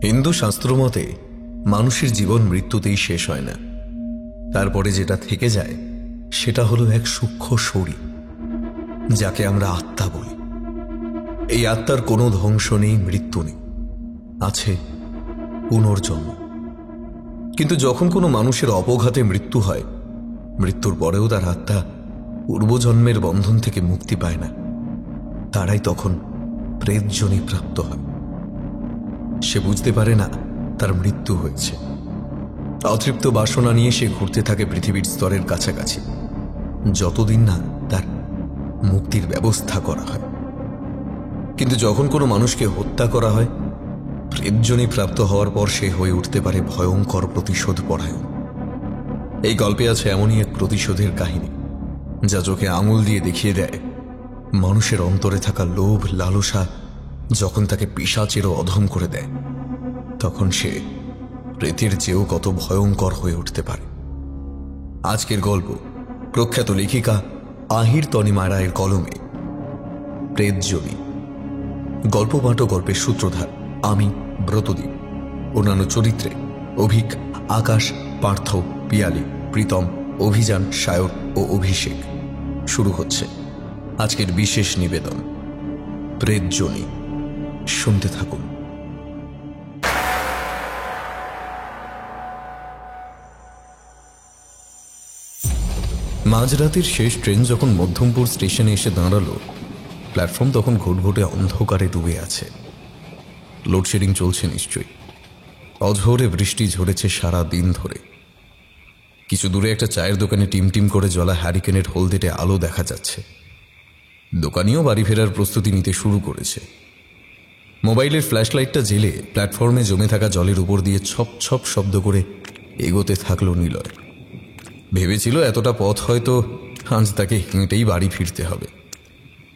হিন্দু শাস্ত্র মতে মানুষের জীবন মৃত্যুতেই শেষ হয় না, তারপরে যেটা থেকে যায় সেটা হলো এক সূক্ষ্ম শরীর, যাকে আমরা আত্মা বলি। এই আত্মার কোনো ধ্বংস নেই, মৃত্যু নেই, আছে পুনর্জন্ম। কিন্তু যখন কোনো মানুষের অপঘাতে মৃত্যু হয়, মৃত্যুর পরেও তার আত্মা পূর্বজন্মের বন্ধন থেকে মুক্তি পায় না। তারাই তখন প্রেতজনি প্রাপ্ত হয়। সে বুঝতে পারে না তার মৃত্যু হয়েছে। অতৃপ্ত বাসনা নিয়ে সে ঘুরতে থাকে পৃথিবীর স্তরের কাছাকাছি, যতদিন না তার মুক্তির ব্যবস্থা করা হয়। কিন্তু যখন কোনো মানুষকে হত্যা করা হয়, প্রেতজনি প্রাপ্ত হওয়ার পর সে হয়ে উঠতে পারে ভয়ঙ্কর প্রতিশোধ পরায়ণ। এই গল্পে আছে এমনই এক প্রতিশোধের কাহিনী, যা চোখে আঙুল দিয়ে দেখিয়ে দেয় মানুষের অন্তরে থাকা লোভ লালসা যখন তাকে পিশাচেরও অধম করে দেয়, তখন সে প্রেতের চেয়েও কত ভয়ঙ্কর হয়ে উঠতে পারে। আজকের গল্প প্রখ্যাত লেখিকা আহির তনিমা রায়ের কলমে প্রেতজনি। গল্প পাঠ, গল্পের সূত্রধার আমি ব্রতদীপ। অন্যান্য চরিত্রে অভিক, আকাশ, পার্থ, পিয়ালি, প্রীতম, অভিযান, সায়র ও অভিষেক। শুরু হচ্ছে আজকের বিশেষ নিবেদন, প্রেতজনি। শুনতে থাকুন। মাঝরাতের শেষ ট্রেন যখন মধ্যমপুর স্টেশনে এসে দাঁড়ালো, প্ল্যাটফর্ম তখন ঘুটঘুটে অন্ধকারে ডুবে আছে। লোডশেডিং চলছে নিশ্চয়ই। অঝোরে বৃষ্টি ঝরেছে সারা দিন ধরে। কিছু দূরে একটা চায়ের দোকানে টিমটিম করে জ্বলা হ্যারিকেনের হলদেটে আলো দেখা যাচ্ছে। দোকানিও বাড়ি ফেরার প্রস্তুতি নিতে শুরু করেছে। মোবাইলের ফ্ল্যাশলাইটটা জেলে প্ল্যাটফর্মে জমে থাকা জলের উপর দিয়ে ছপ ছপ শব্দ করে এগোতে থাকলো নিলয়। ভেবেছিল এতটা পথ হয়তো আজ তাকে হেঁটেই বাড়ি ফিরতে হবে,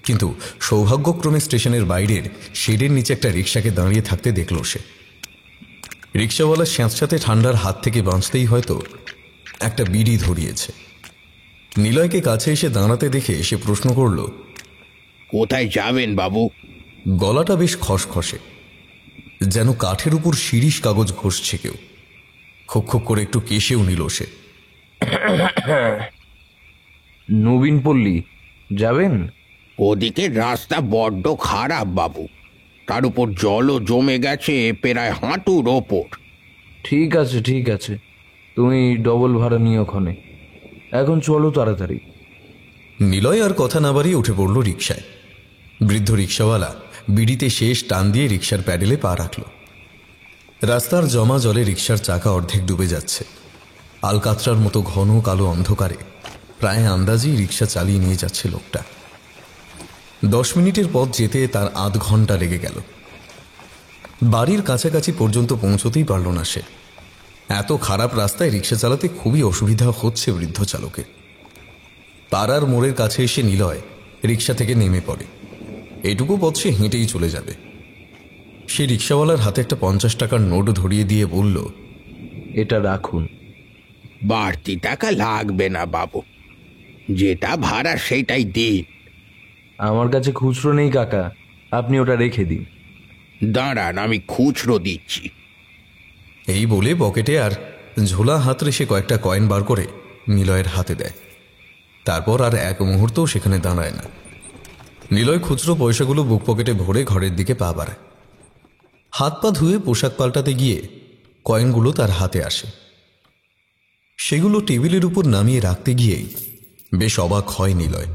কিন্তু সৌভাগ্যক্রমে স্টেশনের বাইরের শেডের নিচে একটা রিকশাকে দাঁড়িয়ে থাকতে দেখল সে। রিকশাওয়ালা স্যাঁতস্যাঁতে ঠান্ডার হাত থেকে বাঁচতেই হয়তো একটা বিড়ি ধরিয়েছে। নিলয়কে কাছে এসে দাঁড়াতে দেখে সে প্রশ্ন করল, কোথায় যাবেন বাবু? গলাটা বেশ খসখসে, যেন কাঠের উপর শিরিষ কাগজ ঘষছে কেউ। খোক খোক করে একটু কেশেও নিল সে। নবীন পল্লী যাবেন? ওদিকে রাস্তা বড্ড খারাপ বাবু, তার উপর জলও জমে গেছে প্রায় হাঁটুর ওপর। ঠিক আছে ঠিক আছে, তুমি ডবল ভাড়া নিয়ে ওখানে। এখন চলো তাড়াতাড়ি। নিলয় আর কথা না বাড়িয়ে উঠে পড়ল রিকশায়। বৃদ্ধ রিকশাওয়ালা বিড়িতে শেষ টান দিয়ে রিকশার প্যাডেলে পা রাখল। রাস্তার জমা জলে রিকশার চাকা অর্ধেক ডুবে যাচ্ছে। আলকাতরার মতো ঘন কালো অন্ধকারে প্রায় আন্দাজেই রিকশা চালিয়ে নিয়ে যাচ্ছে লোকটা। 10 মিনিটের পথ যেতে তার আধ ঘন্টা লেগে গেল। বাড়ির কাছাকাছি পর্যন্ত পৌঁছতেই পারল না সে। এত খারাপ রাস্তায় রিকশা চালাতে খুবই অসুবিধা হচ্ছে বৃদ্ধ চালকের। পাড়ার মোড়ের কাছে এসে নিলয় রিকশা থেকে নেমে পড়ে। এটুকু পথ সে হেঁটেই চলে যাবে। সে রিকশাওয়ালার হাতে একটা 50 টাকার নোট ধরিয়ে দিয়ে বলল, এটা রাখুন। বাড়তি টাকা লাগবে না বাবু, যেটা ভাড়া সেটাই দিন। আমার কাছে খুচরো নেই কাকা, আপনি ওটা রেখে দিন। দাঁড়ান, আমি খুচরো দিচ্ছি। এই বলে পকেটে আর ঝোলা হাতরে সে কয়েকটা কয়েন বার করে নিলয়ের হাতে দেয়। তারপর আর এক মুহূর্তও সেখানে দাঁড়ায় না। নিলয় খুচরো পয়সাগুলো বুক পকেটে ভরে ঘরের দিকে পা বাড়ায়। হাত পা ধুয়ে পোশাক পাল্টাতে গিয়ে কয়েনগুলো তার হাতে আসে। সেগুলো টেবিলের উপর নামিয়ে রাখতে গিয়েই বেশ অবাক হয় নিলয়।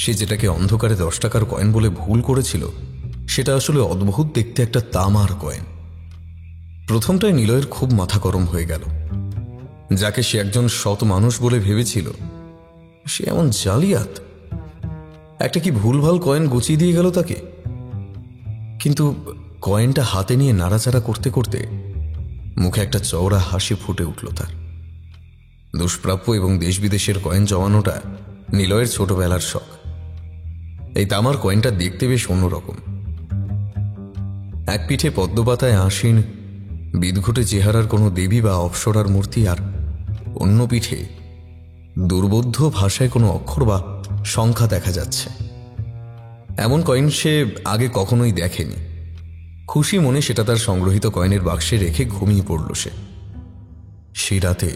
সে যেটাকে অন্ধকারে 10 টাকার কয়েন বলে ভুল করেছিল, সেটা আসলে অদ্ভুত দেখতে একটা তামার কয়েন। প্রথমটায় নিলয়ের খুব মাথা গরম হয়ে গেল। যাকে সে একজন সৎ মানুষ বলে ভেবেছিল, সে এমন জালিয়াত। একটা কি ভুলভাল কয়েন গুছিয়ে দিয়ে গেল তাকে। কিন্তু কয়েনটা হাতে নিয়ে নাড়াচাড়া করতে করতে মুখে একটা চওড়া হাসি ফুটে উঠল তার। দুষ্প্রাপ্য এবং দেশ বিদেশের কয়েন জমানোটা নিলয়ের ছোটবেলার শখ। এই তামার কয়েনটা দেখতে বেশ অন্যরকম। এক পিঠে পদ্মপাতায় আসীন বিদঘুটে চেহারার কোনো দেবী বা অপ্সরার মূর্তি, আর অন্য পিঠে দুর্বোধ্য ভাষায় কোনো অক্ষর বা সংখ্যা দেখা যাচ্ছে। এমন কয়েন সে আগে কখনোই দেখেনি। খুশি মনে সেটা তার সংগ্রহিত কয়েনের বাক্সে রেখে ঘুমিয়ে পড়ল সে। সেই রাতে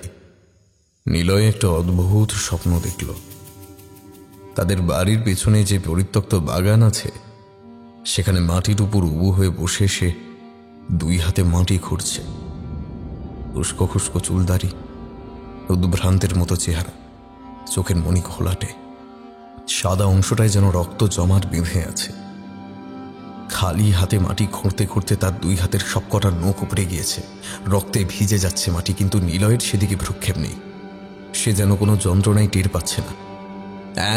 নিলয় একটা অদ্ভুত স্বপ্ন দেখল। তাদের বাড়ির পেছনে যে পরিত্যক্ত বাগান আছে, সেখানে মাটির উপর উবু হয়ে বসে সে দুই হাতে মাটি খুঁড়ছে। উস্কো খুস্কো চুলদারি, উদ্ভ্রান্তের মতো চেহারা, চোখের মনি ঘোলাটে, সাদা অংশটায় যেন রক্ত জমাট বেঁধে আছে। খালি হাতে মাটি খুঁড়তে খুঁড়তে তার দুই হাতের সবকটা নখ উপড়ে গিয়েছে, রক্তে ভিজে যাচ্ছে মাটি, কিন্তু নিলয়ের সেদিকে ভ্রুক্ষেপ নেই। সে যেন কোনো যন্ত্রণায় টের পাচ্ছে না,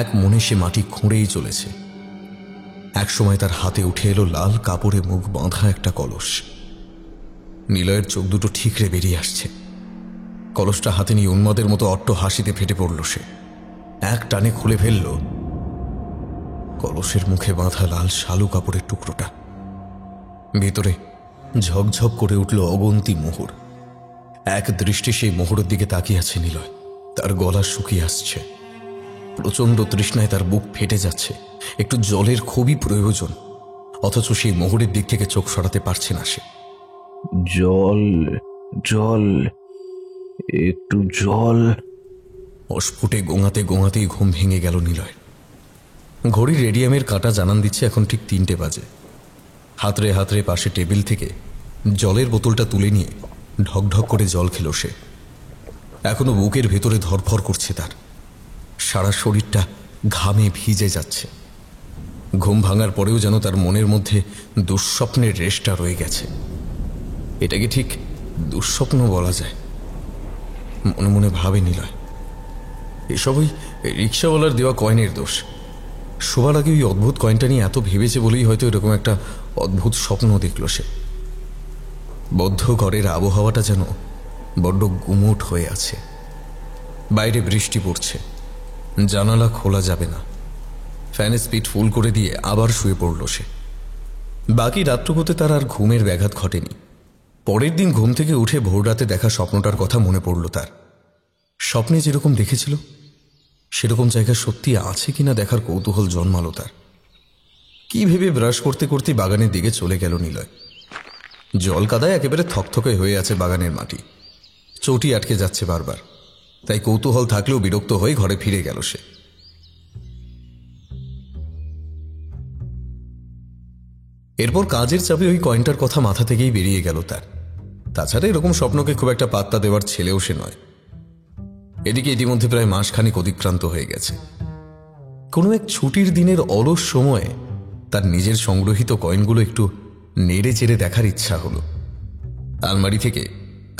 এক মনে সে মাটি খুঁড়েই চলেছে। এক সময় তার হাতে উঠে এলো লাল কাপড়ে মুখ বাঁধা একটা কলস। নিলয়ের চোখ দুটো ঠিকরে বেরিয়ে আসছে। কলসটা হাতে নিয়ে উন্মাদের মতো অট্ট হাসিতে ফেটে পড়ল সে। এক টানে খুলে ফেলল কলসের মুখে বাঁধা লাল শালু কাপড়ের টুকরোটা। ভিতরে ঝকঝক করে উঠল অগন্তি মোহর। এক দৃষ্টি সেই মোহরের দিকে তাকিয়ে আছে নিলয়। তার গলা শুকিয়ে আসছে, প্রচণ্ড তৃষ্ণায় তার বুক ফেটে যাচ্ছে। একটু জলের খুবই প্রয়োজন, অথচ সেই মোহরের দিক থেকে চোখ সরাতে পারছে না সে। জল, জল, একটু জল। অস্ফুটে গোঙাতে গোঙাতেই ঘুম ভেঙে গেল নিলয়। ঘড়ির রেডিয়ামের কাঁটা জানান দিচ্ছে এখন ঠিক 3টে বাজে। হাতড়ে হাতড়ে পাশে টেবিল থেকে জলের বোতলটা তুলে নিয়ে ঢকঢক করে জল খেল সে। এখনো বুকের ভেতরে ধরফর করছে তার, সারা শরীরটা ঘামে ভিজে যাচ্ছে। ঘুম ভাঙার পরেও যেন তার মনের মধ্যে দুঃস্বপ্নের রেশটা রয়ে গেছে। এটাকে ঠিক দুঃস্বপ্ন বলা যায়? মনে মনে ভাবে নিলয়, এসব ওই রিক্সাওয়ালার দেওয়া কয়েনের দোষ। শোবার আগে ওই অদ্ভুত কয়েনটা নিয়ে এত ভেবেছে বলেই হয়তো এরকম একটা অদ্ভুত স্বপ্ন দেখল সে। বদ্ধ ঘরের আবহাওয়াটা যেন বড্ড গুমোট হয়ে আছে। বাইরে বৃষ্টি পড়ছে, জানালা খোলা যাবে না। ফ্যানের স্পিড ফুল করে দিয়ে আবার শুয়ে পড়ল সে। বাকি রাত্রপথে তার আর ঘুমের ব্যাঘাত ঘটেনি। পরের দিন ঘুম থেকে উঠে ভোররাতে দেখা স্বপ্নটার কথা মনে পড়ল তার। স্বপ্নে যেরকম দেখেছিল সেরকম জায়গা সত্যি আছে কিনা দেখার কৌতূহল জন্মালো তার। কি ভেবে ব্রাশ করতে করতে বাগানের দিকে চলে গেল নিলয়। জল কাদায় একেবারে থকথকে হয়ে আছে বাগানের মাটি, চটি আটকে যাচ্ছে বারবার। তাই কৌতূহল থাকলেও বিরক্ত হয়ে ঘরে ফিরে গেল সে। এরপর কাজের চাপে ওই কয়েনটার কথা মাথা থেকেই বেরিয়ে গেল তার। তাছাড়া এরকম স্বপ্নকে খুব একটা পাত্তা দেওয়ার ছেলেও সে নয়। এদিকে ইতিমধ্যে প্রায় মাসখানেক অতিক্রান্ত হয়ে গেছে। কোনো এক ছুটির দিনের অলস সময়ে তার নিজের সংগ্রহিত কয়েনগুলো একটু নেড়ে চেড়ে দেখার ইচ্ছা হলো। আলমারি থেকে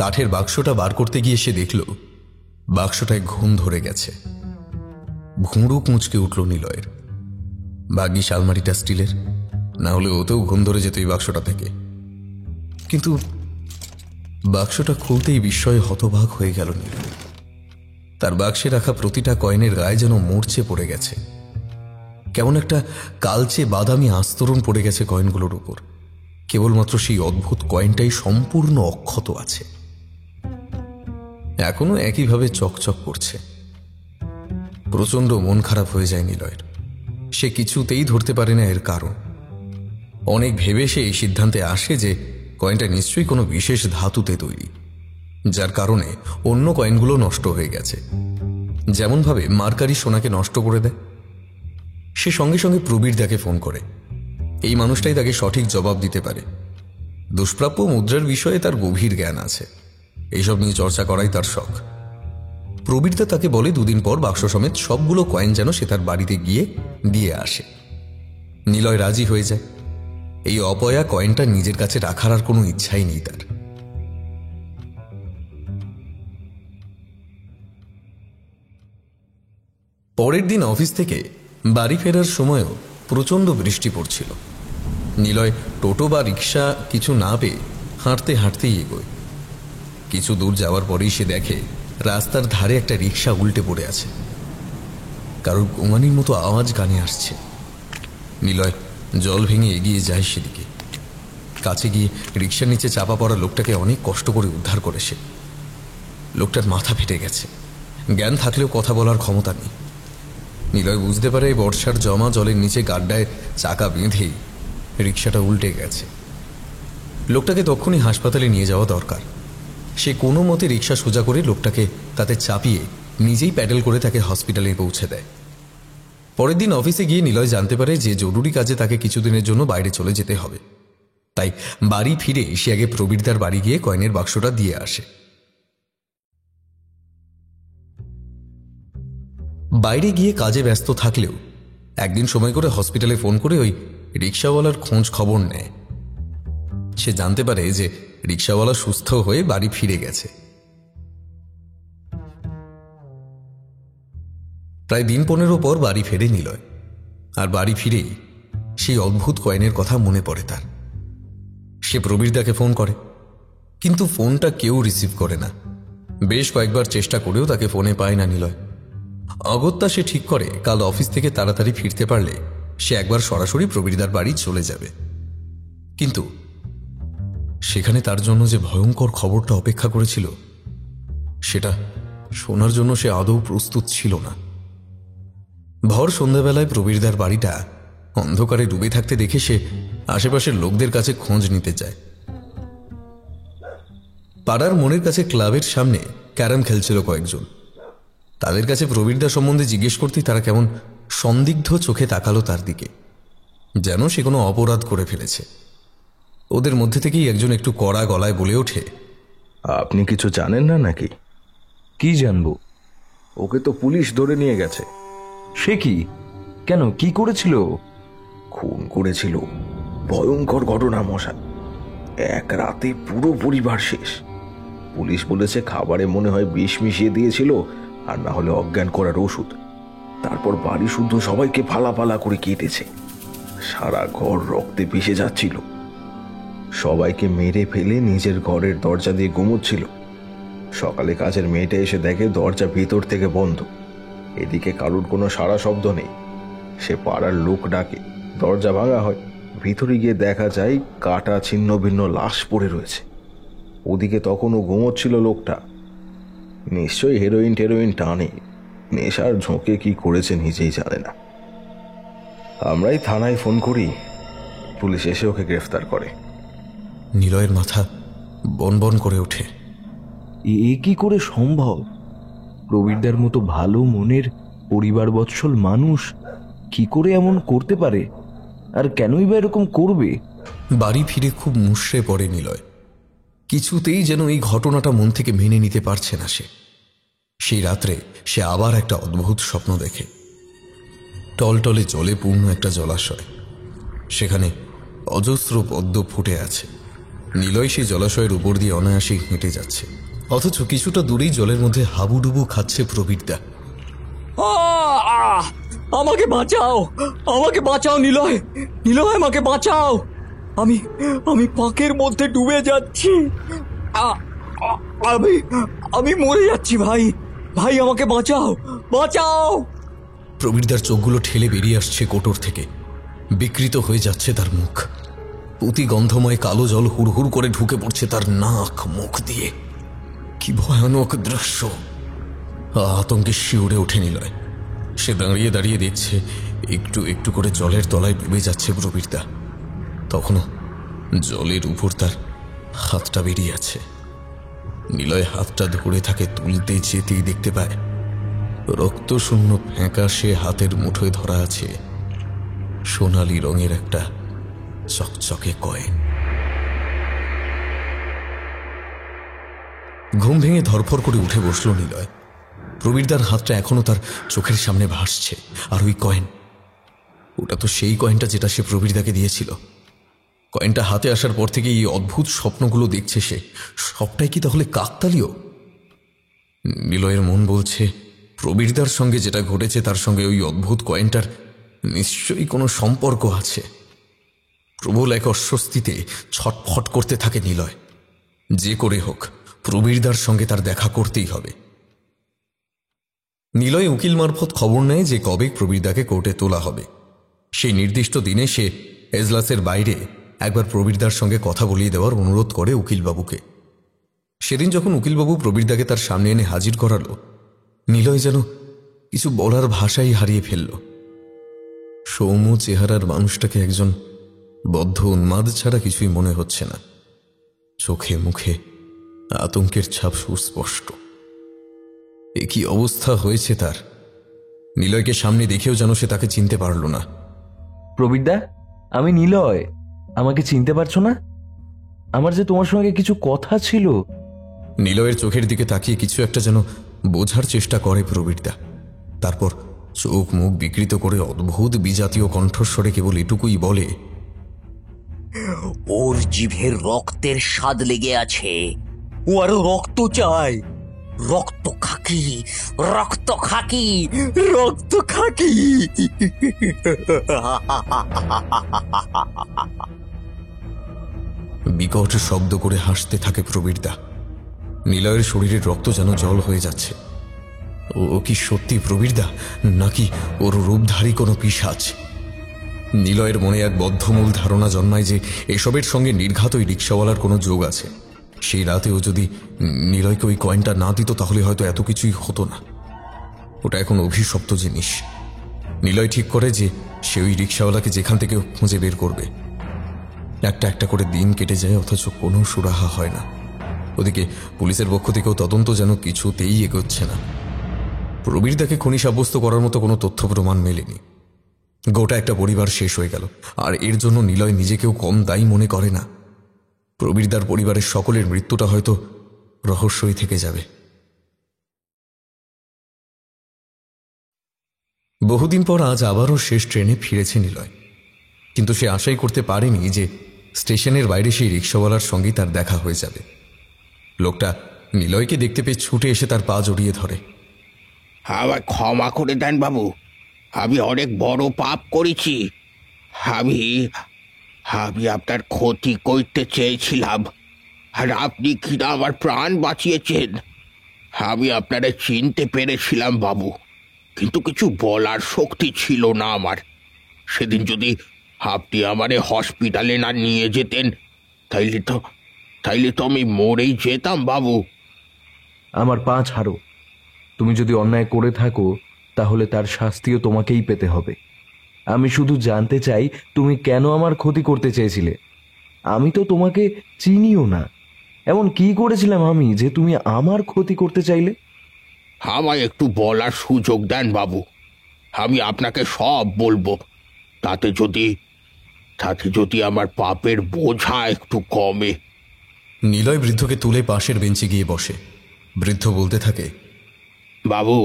কাঠের বাক্সটা বার করতে গিয়ে সে দেখল বাক্সটায় ঘুম ধরে গেছে। ভুঁড়ো কুঁচকে উঠল নিলয়ের। ভাগ্যিস আলমারিটা স্টিলের, না হলে ওতেও ঘুম ধরে যেত এই বাক্সটা থেকে। কিন্তু বাক্সটা খুলতেই বিস্ময়ে হতবাক হয়ে গেল নিলয়। তার বাক্সে রাখা প্রতিটা কয়েনের গায়ে যেন মরচে পড়ে গেছে। কেমন একটা কালচে বাদামি আস্তরণ পড়ে গেছে কয়েনগুলোর উপর। কেবলমাত্র সেই অদ্ভুত কয়েনটাই সম্পূর্ণ অক্ষত আছে, এখনো একইভাবে চকচক করছে। প্রচণ্ড মন খারাপ হয়ে যায় নিলয়ের। সে কিছুতেই ধরতে পারে না এর কারণ। অনেক ভেবে সে এই সিদ্ধান্তে আসে যে কয়েনটা নিশ্চয়ই কোনো বিশেষ ধাতুতে তৈরি, যার কারণে অন্য কয়েনগুলো নষ্ট হয়ে গেছে। যেমনভাবে মার্কারি সোনাকে নষ্ট করে দেয়। সে সঙ্গে সঙ্গে প্রবীরদাকে ফোন করে। এই মানুষটাই তাকে সঠিক জবাব দিতে পারে। দুষ্প্রাপ্য মুদ্রার বিষয়ে তার গভীর জ্ঞান আছে, এইসব নিয়ে চর্চা করাই তার শখ। প্রবীরদা তাকে বলে 2 দিন পর বাক্স সমেত সবগুলো কয়েন যেন সে তার বাড়িতে গিয়ে দিয়ে আসে। নিলয় রাজি হয়ে যায়। এই অপয়া কয়েনটা নিজের কাছে রাখার আর কোনো ইচ্ছাই নেই তার। পরের দিন অফিস থেকে বাড়ি ফেরার সময়ও প্রচণ্ড বৃষ্টি পড়ছিল। নিলয় টোটো বা রিক্সা কিছু না পেয়ে হাঁটতে হাঁটতেই এগোয়। কিছু দূর যাওয়ার পরেই সে দেখে রাস্তার ধারে একটা রিক্সা উল্টে পড়ে আছে। কারোর গোঙানির মতো আওয়াজ কানে আসছে। নিলয় জল ভেঙে এগিয়ে যায় সেদিকে। কাছে গিয়ে রিক্সার নিচে চাপা পড়া লোকটাকে অনেক কষ্ট করে উদ্ধার করে সে। লোকটার মাথা ফেটে গেছে, জ্ঞান থাকলেও কথা বলার ক্ষমতা নেই। নিলয় বুঝতে পারে বর্ষার জমা জলের নিচে গাড্ডায় চাকা বেঁধেই রিক্সাটা উল্টে গেছে। লোকটাকে তখনই হাসপাতালে নিয়ে যাওয়া দরকার। সে কোনো মতে রিক্সা সোজা করে লোকটাকে তাতে চাপিয়ে নিজেই প্যাডেল করে তাকে হসপিটালে পৌঁছে দেয়। পরের দিন অফিসে গিয়ে নিলয় জানতে পারে যে জরুরি কাজে তাকে কিছুদিনের জন্য বাইরে চলে যেতে হবে। তাই বাড়ি ফিরে সে আগে প্রবীরদার বাড়ি গিয়ে কয়েনের বাক্সটা দিয়ে আসে। বাইরে গিয়ে কাজে ব্যস্ত থাকলেও একদিন সময় করে হসপিটালে ফোন করে ওই রিক্সাওয়ালার খোঁজ খবর নেয়। সে জানতে পারে যে রিক্সাওয়ালা সুস্থ হয়ে বাড়ি ফিরে গেছে। প্রায় দিন 15 পর বাড়ি ফেরে নিলয়। আর বাড়ি ফিরেই সেই অদ্ভুত কয়েনের কথা মনে পড়ে তার। সে প্রবীরদাকে ফোন করে, কিন্তু ফোনটা কেউ রিসিভ করে না। বেশ কয়েকবার চেষ্টা করেও তাকে ফোনে পায় না নিলয়। অগত্যা সে ঠিক করে কাল অফিস থেকে তাড়াতাড়ি ফিরতে পারলে সে একবার সরাসরি প্রবীরদার বাড়ি চলে যাবে। কিন্তু সেখানে তার জন্য যে ভয়ঙ্কর খবরটা অপেক্ষা করেছিল সেটা শোনার জন্য সে আদৌ প্রস্তুত ছিল না। ভর সন্ধ্যাবেলায় প্রবীরদার বাড়িটা অন্ধকারে ডুবে থাকতে দেখে সে আশেপাশের লোকদের কাছে খোঁজ নিতে যায়। পাড়ার মনের কাছে ক্লাবের সামনে ক্যারাম খেলছিল কয়েকজন। তাদের কাছে প্রবীরদা সম্বন্ধে জিজ্ঞেস করতেই তারা কেমন সন্দিগ্ধ চোখে তাকালো তার দিকে, যেন সে কোনো অপরাধ করে ফেলেছে। ওদের মধ্যে থেকেই একজন একটু কড়া গলায় বলে ওঠে, আপনি কিছু জানেন না নাকি? কি জানবো? ওকে তো পুলিশ ধরে নিয়ে গেছে। সে কি? কেন, কি করেছিল? খুন করেছিল। ভয়ঙ্কর ঘটনা মশাই। এক রাতে পুরো পরিবার শেষ। পুলিশ বলেছে খাবারে মনে হয় বিষ মিশিয়ে দিয়েছিল, আর না হলে অজ্ঞান করার ওষুধ। তারপর বাড়ি শুদ্ধ সবাইকে ফালা করে কেটেছে। সারা ঘর রক্তে ভেসে যাচ্ছিল। সবাইকে মেরে ফেলে নিজের ঘরের দরজা দিয়ে ঘুমোচ্ছিল। সকালে কাজের মেয়েটা এসে দেখে দরজা ভিতর থেকে বন্ধ। এদিকে কারুর কোনো সারা শব্দ নেই। সে পাড়ার লোক ডাকে, দরজা ভাঙা হয়। ভিতরে গিয়ে দেখা যায় কাটা ছিন্ন ভিন্ন লাশ পড়ে রয়েছে। ওদিকে তখনও ঘুমোচ্ছিল লোকটা। নিশ্চয়ই হেরোইন টানে। নেশার ঝোঁকে কি করেছে নিজেই জানে না। আমরাই থানায় ফোন করি, পুলিশ এসে ওকে গ্রেফতার করে। নিলয়ের মাথা বনবন করে ওঠে। এ কি করে সম্ভব? প্রবীরদার মতো ভালো মনের পরিবার বৎসল মানুষ কি করে এমন করতে পারে? আর কেনই বা এরকম করবে? বাড়ি ফিরে খুব মুষড়ে পড়ে নিলয়। কিছুতেই যেন এই ঘটনাটা মন থেকে মেনে নিতে পারছে না সে। সেই রাত্রে সে আবার একটা অদ্ভুত স্বপ্ন দেখে। টলটলে জলে পূর্ণ একটা জলাশয়, সেখানে অজস্র পদ্ম ফুটে আছে। নিলয় সেই জলাশয়ের উপর দিয়ে অনায়াসে হেঁটে যাচ্ছে, অথচ কিছুটা দূরেই জলের মধ্যে হাবুডুবু খাচ্ছে প্রবীরদা। আমাকে বাঁচাও, আমাকে বাঁচাও নিলয়, নিলয় আমাকে বাঁচাও। আমি আমি পাঁকের মধ্যে ডুবে যাচ্ছি। আমি আমি মরে যাচ্ছি ভাই, ভাই আমাকে বাঁচাও, বাঁচাও। প্রবীরদার চোখগুলো ঠেলে বেরিয়ে আসছে কোটর থেকে। বিকৃত হয়ে যাচ্ছে তার মুখ। অতি গন্ধময় কালো জল হুড়হুড় করে ঢুকে পড়ছে তার নাক মুখ দিয়ে। কি ভয়ানক দৃশ্য! আতঙ্কে শিউরে ওঠে নিলয়। সে দাঁড়িয়ে দাঁড়িয়ে দেখছে একটু একটু করে জলের তলায় ডুবে যাচ্ছে প্রবীরদা। তখনও জলের উপর তার হাতটা বেরিয়ে আছে। নিলয় হাতটা ধরে তাকে তুলতে যেতেই দেখতে পায় রক্তশূন্য ফ্যাঁকাশে হাতের মুঠোয় ধরা আছে সোনালি রঙের একটা চকচকে কয়েন। ঘুম ভেঙে ধরফর করে উঠে বসল নিলয়। প্রবীরদার হাতটা এখনো তার চোখের সামনে ভাসছে। আর ওই কয়েন, ওটা তো সেই কয়েনটা যেটা সে প্রবীরদাকে দিয়েছিল। কয়েনটা হাতে আসার পর থেকে এই অদ্ভুত স্বপ্নগুলো দেখছে সে। সবটাই কি তাহলে কাকতালীয়? নিলয়ের মন বলছে প্রবীরদার সঙ্গে যেটা ঘটেছে তার সঙ্গে ওই অদ্ভুত কয়েনটার নিশ্চয়ই কোনো সম্পর্ক আছে। প্রবল এক অস্বস্তিতে ছটফট করতে থাকে নিলয়। যে করে হোক প্রবীরদার সঙ্গে তার দেখা করতেই হবে। নিলয় উকিল মারফত খবর নেয় যে কবে প্রবীরদাকে কোর্টে তোলা হবে। সেই নির্দিষ্ট দিনে সে এজলাসের বাইরে একবার প্রবীরদার সঙ্গে কথা বলিয়ে দেওয়ার অনুরোধ করে উকিলবাবুকে। সেদিন যখন উকিলবাবু প্রবীরদাকে তার সামনে এনে হাজির করালো, নিলয় যেন কিছু বলার ভাষাই হারিয়ে ফেলল। সৌম্য চেহারার মানুষটাকে একজন বদ্ধ উন্মাদ ছাড়া কিছুই মনে হচ্ছে না। চোখে মুখে আতঙ্কের ছাপ সুস্পষ্ট। এ কি অবস্থা হয়েছে তার! নিলয়কে সামনে দেখেও যেন সে তাকে চিনতে পারল না। প্রবীরদা, আমি নিলয়। আমাকে চিনতে পারছো না? আমার যে তোমার সঙ্গে কিছু কথা ছিল। নিলয়ের চোখের দিকে তাকিয়ে কিছু একটা যেন বোঝার চেষ্টা করে প্রবীরদা। তারপর চোখ মুখ বিকৃত করে অদ্ভুত বিজাতীয় কণ্ঠস্বরে কেবল এটুকুই বলে, ওর জিভের রক্তের স্বাদ লেগে আছে। ও আরো রক্ত চায়। রক্ত খাকি, রক্ত খাকি, রক্ত খাকি। বিকট শব্দ করে হাসতে থাকে প্রবীরদা। নিলয়ের শরীরের রক্ত যেন জল হয়ে যাচ্ছে। ও কি সত্যি প্রবীরদা, নাকি ওর রূপধারী কোনো পিশাচ? নিলয়ের মনে এক বদ্ধমূল ধারণা জন্মায় যে এসবের সঙ্গে নির্ঘাত ওই রিক্সাওয়ালার কোনো যোগ আছে। সেই রাতেও যদি নিলয়কে ওই কয়েনটা না দিত তাহলে হয়তো এত কিছুই হতো না। ওটা এখন অভিশপ্ত জিনিস। নিলয় ঠিক করে যে সে ওই রিক্সাওয়ালাকে যেখান থেকে খুঁজে বের করবে। একটা একটা করে দিন কেটে যায়, অথচ কোনো সুরাহা হয় না। ওদিকে পুলিশের পক্ষ থেকেও তদন্ত যেন কিছুতেই এগোচ্ছে না। প্রবীরদাকে খুনি সাব্যস্ত করার মতো কোনো তথ্য প্রমাণ মেলেনি। গোটা একটা পরিবার শেষ হয়ে গেল, আর এর জন্য নিলয় নিজেকেও কম দায়ী মনে করে না। প্রবীরদার পরিবারের সকলের মৃত্যুটা হয়তো রহস্যই থেকে যাবে। বহুদিন পর আজ আবারও শেষ ট্রেনে ফিরেছে নিলয়, কিন্তু সে আশাই করতে পারেনি যে স্টেশনের বাইরে সেই রিক্সাওয়ালার সঙ্গেই তার দেখা হয়ে যাবে। লোকটা নিলয়কে দেখতে পেয়ে ছুটে এসে তার পা জড়িয়ে ধরে। আমায় ক্ষমা করে দেন বাবু, আমি অনেক বড় পাপ করেছি। আমি আমি আপনার ক্ষতি করতে চেয়েছিলাম, আর আপনি কিনা আমার প্রাণ বাঁচিয়েছেন। আমি আপনারা চিনতে পেরেছিলাম বাবু, কিন্তু কিছু বলার শক্তি ছিল না আমার। সেদিন যদি আপনি আমারে হসপিটালে না নিয়ে যেতেন, তাইলে তো আমি মরেই যেতাম বাবু। আমার পা ছাড়ো। তুমি যদি অন্যায় করে থাকো তাহলে তার শাস্তিও তোমাকেই পেতে হবে। আমি শুধু জানতে চাই তুমি কেন আমার ক্ষতি করতে চেয়েছিলে। আমি তো তোমাকে চিনিও না। এমন কি করেছিলাম আমি যে তুমি আমার ক্ষতি করতে চাইলে? আমায় একটু বলার সুযোগ দেন বাবু, আমি আপনাকে সব বলবো। তাতে যদি আমার পাপের বোঝা একটু কমে। নিলয় বৃদ্ধকে তুলে পাশের বেঞ্চে গিয়ে বসে। বৃদ্ধ বলতে থাকে, বাবু,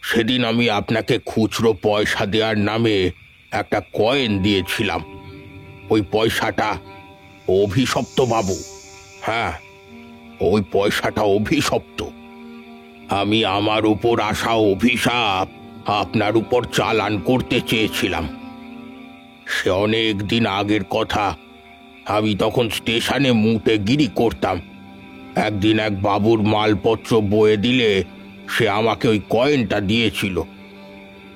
সেদিন আমি আপনাকে খুচরো পয়সা দেওয়ার নামে একটা কয়েন দিয়েছিলাম। ওই পয়সাটা অভিশপ্ত বাবু। হ্যাঁ, ওই পয়সাটা অভিশপ্ত। আমি আমার উপর আসা অভিশাপ আপনার উপর চালান করতে চেয়েছিলাম। সে অনেক দিন আগের কথা। আমি তখন স্টেশনে মুটেগিরি করতাম। একদিন এক বাবুর মালপত্র বয়ে দিলে সে আমাকে ওই কয়েনটা দিয়েছিল।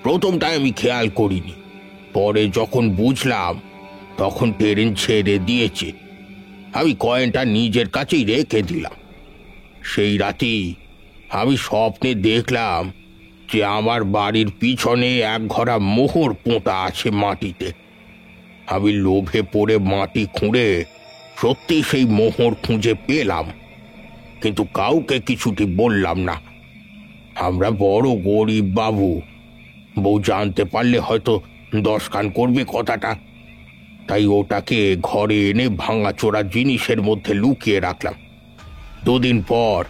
প্রথমটায় আমি খেয়াল করিনি, পরে যখন বুঝলাম তখন ট্রেন ছেড়ে দিয়েছে। আমি কয়েনটা নিজের কাছেই রেখে দিলাম। সেই রাতেই আমি স্বপ্নে দেখলাম যে আমার বাড়ির পিছনে এক ঘরা মোহর পোঁতা আছে মাটিতে। আমি লোভে পড়ে মাটি খুঁড়ে সত্যি সেই মোহর খুঁজে পেলাম, কিন্তু কাউকে কিছুটি বললাম না। আমরা বড় গরিব বাবু, বউ জানতে পারলে হয়তো দশকান করবে কথাটা। তাই ওটাকে ঘরে এনে ভাঙাচোরা জিনিসের মধ্যে লুকিয়ে রাখলাম। দুদিন পর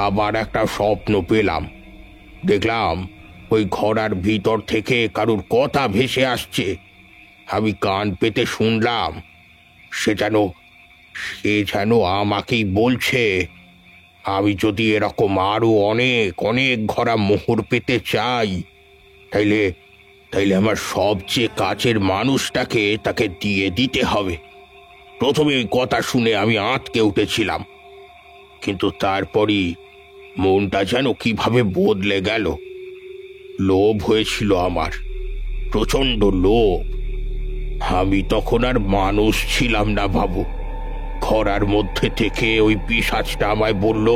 আবার একটা স্বপ্ন পেলাম। দেখলাম ওই ঘোড়ার ভিতর থেকে কারুর কথা ভেসে আসছে। আমি কান পেতে শুনলাম সে যেন আমাকেই বলছে, আমি যদি এরকম আরো অনেক অনেক ঘোড়া মোহর পেতে চাই, তাইলে আমার সবচেয়ে কাছের মানুষটাকে তাকে দিয়ে দিতে হবে। প্রথমে ওই কথা শুনে আমি আঁতকে উঠেছিলাম, কিন্তু তারপরই মনটা যেন কিভাবে বদলে গেল। লোভ হয়েছিল আমার, প্রচণ্ড লোভ। আমি তখন আর মানুষ ছিলাম না বাবু। ঘোড়ার মধ্যে থেকে ওই পিশাচটা আমায় বলল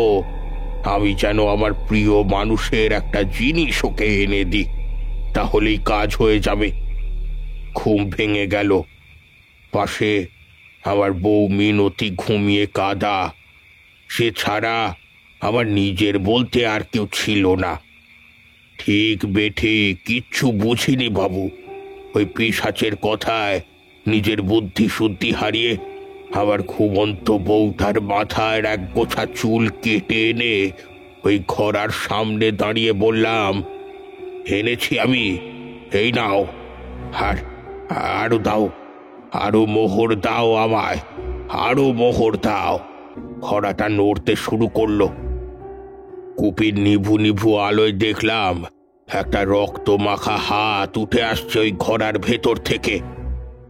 আমি যেন আমার প্রিয় মানুষের একটা জিনিস ওকে এনে দিই, তাহলেই কাজ হয়ে যাবে। ঘুম ভেঙে গেল। পাশে আমার বউ মিনতি ঘুমিয়ে কাঁদা, সে ছাড়া আমার নিজের বলতে আর কেউ ছিল না। ঠিক বেঠে কিচ্ছু বুঝিনি বাবু। ওই পিশাচের কথায় নিজের বুদ্ধি শুদ্ধি হারিয়ে আবার ঘুমন্ত বউটার মাথার এক গোছা চুল কেটে এনে ওই ঘোড়ার সামনে দাঁড়িয়ে বললাম, এনেছি আমি, এই নাও, আর আরো দাও, আরো মোহর দাও আমায়, আরো মোহর দাও। ঘোড়াটা নড়তে শুরু করলো। কুপির নিভু নিভু আলোয় দেখলাম একটা রক্ত মাখা হাত উঠে আসছে ওই ঘোড়ার ভেতর থেকে।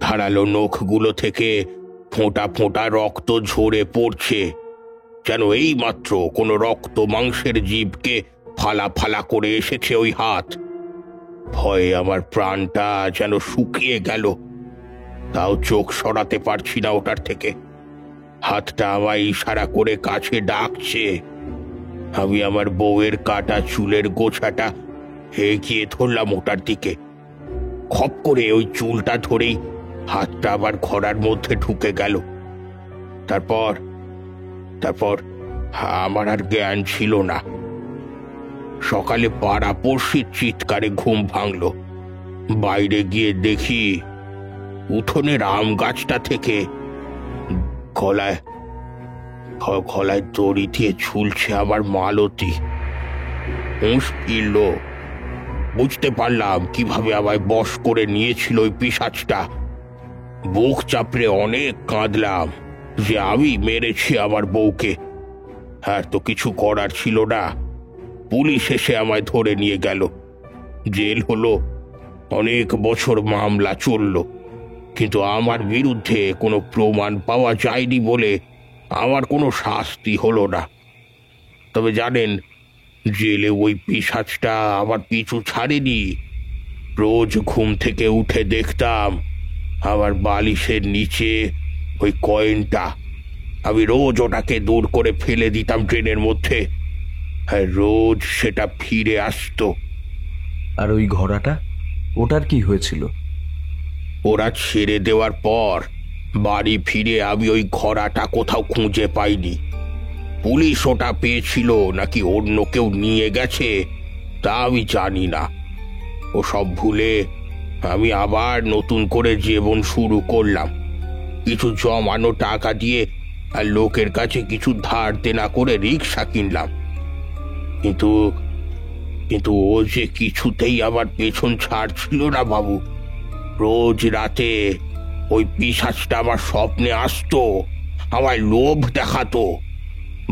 ধারালো নখগুলো থেকে ফোঁটা ফোঁটা রক্ত ঝরে পড়ছে, যেন এই মাত্র কোনো রক্ত মাংসের জীবকে ফালা ফালা করে এসেছে ওই হাত। ভয়ে আমার প্রাণটা যেন শুকিয়ে গেল, তাও চোখ সরাতে পারছি না ওটার থেকে। হাতটা আমায় ইশারা করে কাছে ডাকছে। আমি আমার বউয়ের কাটা চুলের গোছাটা এগিয়ে ধরলাম ওটার দিকে। খপ করে ওই চুলটা ধরেই হাতটা আবার ঘোড়ার মধ্যে ঢুকে গেল। তারপর তারপর আমার আর জ্ঞান ছিল না। সকালে পাড়া পড়শির চিৎকারে ঘুম ভাঙল। বাইরে গিয়ে দেখি উঠোনের আম গাছটা থেকে গলায় গলায় দড়ি দিয়ে ঝুলছে আমার মালতী। হুঁশ ফিরল। বুঝতে পারলাম কিভাবে আমায় বশ করে নিয়েছিল ওই পিশাচটা। বুক চাপড়ে অনেক কাঁদলাম যে আমি মেরেছি আমার বউকে। আর তো কিছু করার ছিল না। পুলিশ এসে আমায় ধরে নিয়ে গেল। জেল হলো, অনেক বছর মামলা চলল, কিন্তু আমার বিরুদ্ধে কোনো প্রমাণ পাওয়া যায়নি বলে আমার কোনো শাস্তি হলো না। তবে জানেন, জেলে ওই পিশাচটা আমার পিছু ছাড়েনি। রোজ ঘুম থেকে উঠে দেখতাম আমার বালিশের নিচে ওই কয়েনটা। আমি রোজ ওটাকে দূর করে ফেলে দিতাম ট্রেনের মধ্যে, আর রোজ সেটা ফিরে আসতো। আর ওই ঘোড়াটা, ওটার কি হয়েছিল? ওরা ছেড়ে দেওয়ার পর বাড়ি ফিরে আমি ওই ঘোড়াটা কোথাও খুঁজে পাইনি। পুলিশ ওটা পেয়েছিল নাকি অন্য কেউ নিয়ে গেছে তা আমি জানি না। ও সব ভুলে আমি আবার নতুন করে জীবন শুরু করলাম। কিছু জমানো টাকা দিয়ে আর লোকের কাছে কিছু ধার দেনা করে রিক্সা কিনলাম। কিন্তু কিন্তু ও যে কিছুতেই আবার পেছন ছাড়ছিল না বাবু। রোজ রাতে ওই পিশাচটা আমার স্বপ্নে আসতো, আমায় লোভ দেখাতো।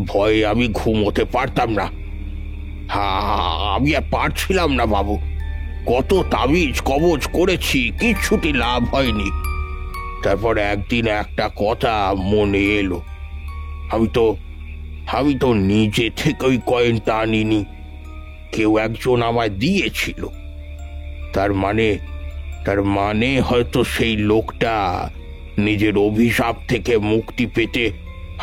ভয়ে আমি ঘুমোতে পারতাম না। আমি আর পারছিলাম না বাবু। কত তাবিজ কবজ করেছি, কিচ্ছুটি লাভ হয়নি। তারপর একদিন একটা কথা মনে এলো। আমি তো নিজে থেকে ওই কয়েনটা আনিনি, কেউ একজন আমায় দিয়েছিল। তার মানে হয়তো সেই লোকটা নিজের অভিশাপ থেকে মুক্তি পেতে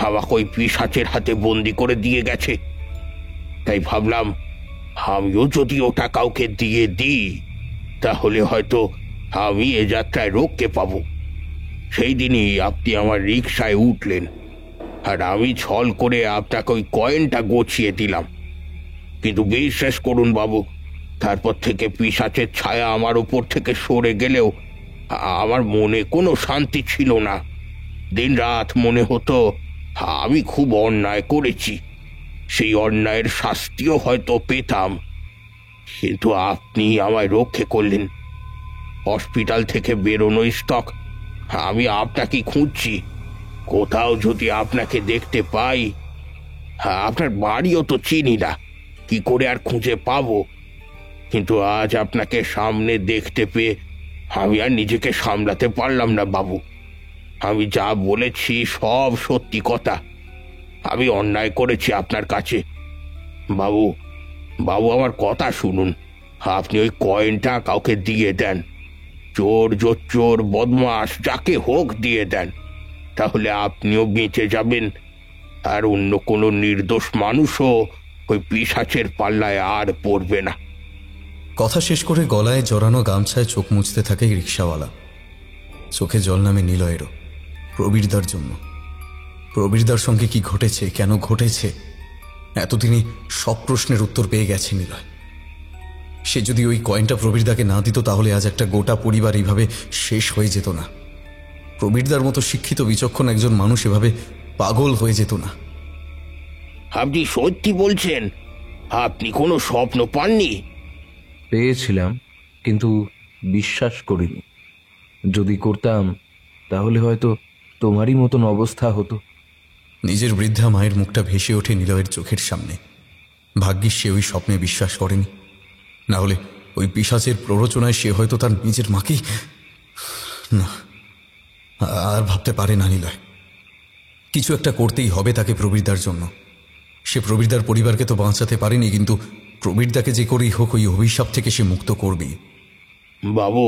আমাকে ওই পিশাচের হাতে বন্দি করে দিয়ে গেছে। তাই ভাবলাম, আমিও যদি ওটা কাউকে দিয়ে দিই তাহলে হয়তো আমি এ যাত্রায় রক্ষে পাবো। সেই দিনই আপনি আমার রিকশায় উঠলেন, আর আমি ছল করে আপনাকে ওই কয়েনটা গছিয়ে দিলাম। কিন্তু বিশ্বাস করুন বাবু, তারপর থেকে পিশাচের ছায়া আমার উপর থেকে সরে গেলেও আমার মনে কোনো শান্তি ছিল না। দিন রাত মনে হতো আমি খুব অন্যায় করেছি, সেই অন্যায়ের শাস্তিও হয়তো পেতাম। কিন্তু আপনি আমায় রক্ষে করলেন। হসপিটাল থেকে বেরোনো স্টক আমি আপনাকে খুঁজছি। কোথাও যদি আপনাকে দেখতে পাই, আপনার বাড়িও তো চিনি না, কি করে আর খুঁজে পাবো। কিন্তু আজ আপনাকে সামনে দেখতে পেয়ে আমি আর নিজেকে সামলাতে পারলাম না বাবু। আমি যা বলেছি সব সত্যি কথা। আমি অন্যায় করেছি আপনার কাছে। বাবু আমার কথা শুনুন। আপনি ওই কয়েনটা কাউকে দিয়ে দেন, চোর বদমাস যাকে হোক দিয়ে দেন, তাহলে আপনিও বেঁচে যাবেন, আর অন্য কোনো নির্দোষ মানুষও ওই পিশাচের পাল্লায় আর পড়বে না। কথা শেষ করে গলায় জড়ানো গামছায় চোখ মুছতে থাকে রিক্সাওয়ালা। চোখে জল নামে নিলয়েরও। প্রবীরদার জন্য। প্রবীরদার সঙ্গে কি ঘটেছে, কেন ঘটেছে, এতদিনে সব প্রশ্নের উত্তর পেয়ে গেছে নিলয়। সে যদি ওই কয়েনটা প্রবীরদাকে না দিত তাহলে আজ একটা গোটা পরিবার এইভাবে শেষ হয়ে যেত না। প্রবীরদার মতো শিক্ষিত বিচক্ষণ একজন মানুষ এভাবে পাগল হয়ে যেত না। আপনি সত্যি বলছেন? আপনি কোনো স্বপ্ন পাননি? পেয়েছিলাম, কিন্তু বিশ্বাস করিনি। যদি করতাম তাহলে হয়তো তোমারই মতন অবস্থা হতো। নিজের বৃদ্ধা মায়ের মুখটা ভেসে ওঠে নিলয়ের চোখের সামনে। ভাগ্যিস সে ওই স্বপ্নে বিশ্বাস করেনি, না হলে ওই পিশাচের প্ররোচনায় সে হয়তো তার নিজের মাকেই না, আর ভাবতে পারে না নিলয়। কিছু একটা করতেই হবে তাকে প্রবীরদার জন্য। সে প্রবীরদার পরিবারকে তো বাঁচাতে পারেনি, কিন্তু প্রবীরদাকে যে করেই হোক ওই অভিশাপ থেকে সে মুক্ত করবেই। বাবু,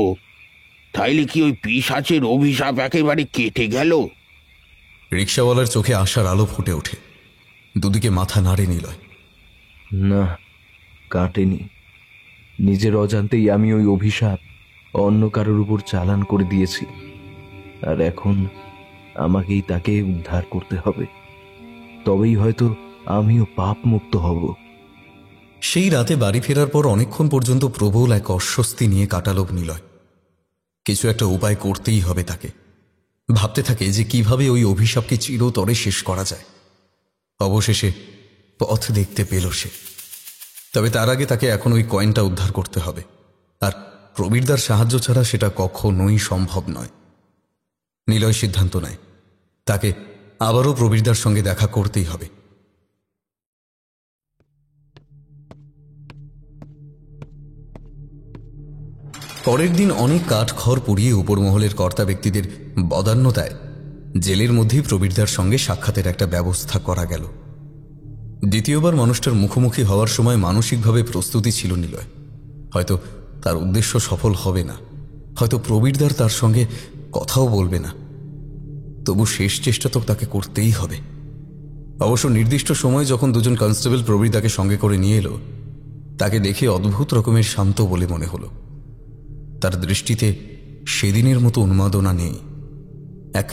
তাইলে কি ওই পিশাচের অভিশাপ একেবারে কেটে গেল? রিক্সাওয়ালার চোখে আশার আলো ফুটে ওঠে। দুদিকে মাথা নাড়ে নিলয়। না, কাটেনি। নিজের অজান্তেই আমি ওই অভিশাপ অন্য কারোর উপর চালান করে দিয়েছি, আর এখন আমাকেই তাকে উদ্ধার করতে হবে। তবেই হয়তো আমিও পাপ মুক্ত হব। সেই রাতে বাড়ি ফেরার পর অনেকক্ষণ পর্যন্ত প্রবল এক অস্বস্তি নিয়ে কাটালো নিলয়। কিছু একটা উপায় করতেই হবে তাকে। ভাবতে থাকে যে কিভাবে ওই অভিশাপকে চিরতরে শেষ করা যায়। অবশেষে পথ দেখতে পেল সে। তবে তার আগে তাকে এখন ওই কয়েনটা উদ্ধার করতে হবে, আর প্রবীরদার সাহায্য ছাড়া সেটা কখনোই সম্ভব নয়। নিলয় সিদ্ধান্ত নেয় তাকে আবারও প্রবীরদার সঙ্গে দেখা করতেই হবে। পরের দিন অনেক কাঠ খড় পুড়িয়ে উপরমহলের কর্তা ব্যক্তিদের বদান্যতায় জেলের মধ্যেই প্রবীরদার সঙ্গে সাক্ষাতের একটা ব্যবস্থা করা গেল। দ্বিতীয়বার মানুষটার মুখোমুখি হওয়ার সময় মানসিকভাবে প্রস্তুতি ছিল নিলয়। হয়তো তার উদ্দেশ্য সফল হবে না, হয়তো প্রবীরদার তার সঙ্গে কথাও বলবে না, তবু শেষ চেষ্টা তো তাকে করতেই হবে। অবশ্য নির্দিষ্ট সময় যখন দুজন কনস্টেবল প্রবীরদাকে সঙ্গে করে নিয়ে এলো, তাকে দেখে অদ্ভুত রকমের শান্ত বলে মনে হলো। তার দৃষ্টিতে সেদিনের মতো উন্মাদনা নেই। এক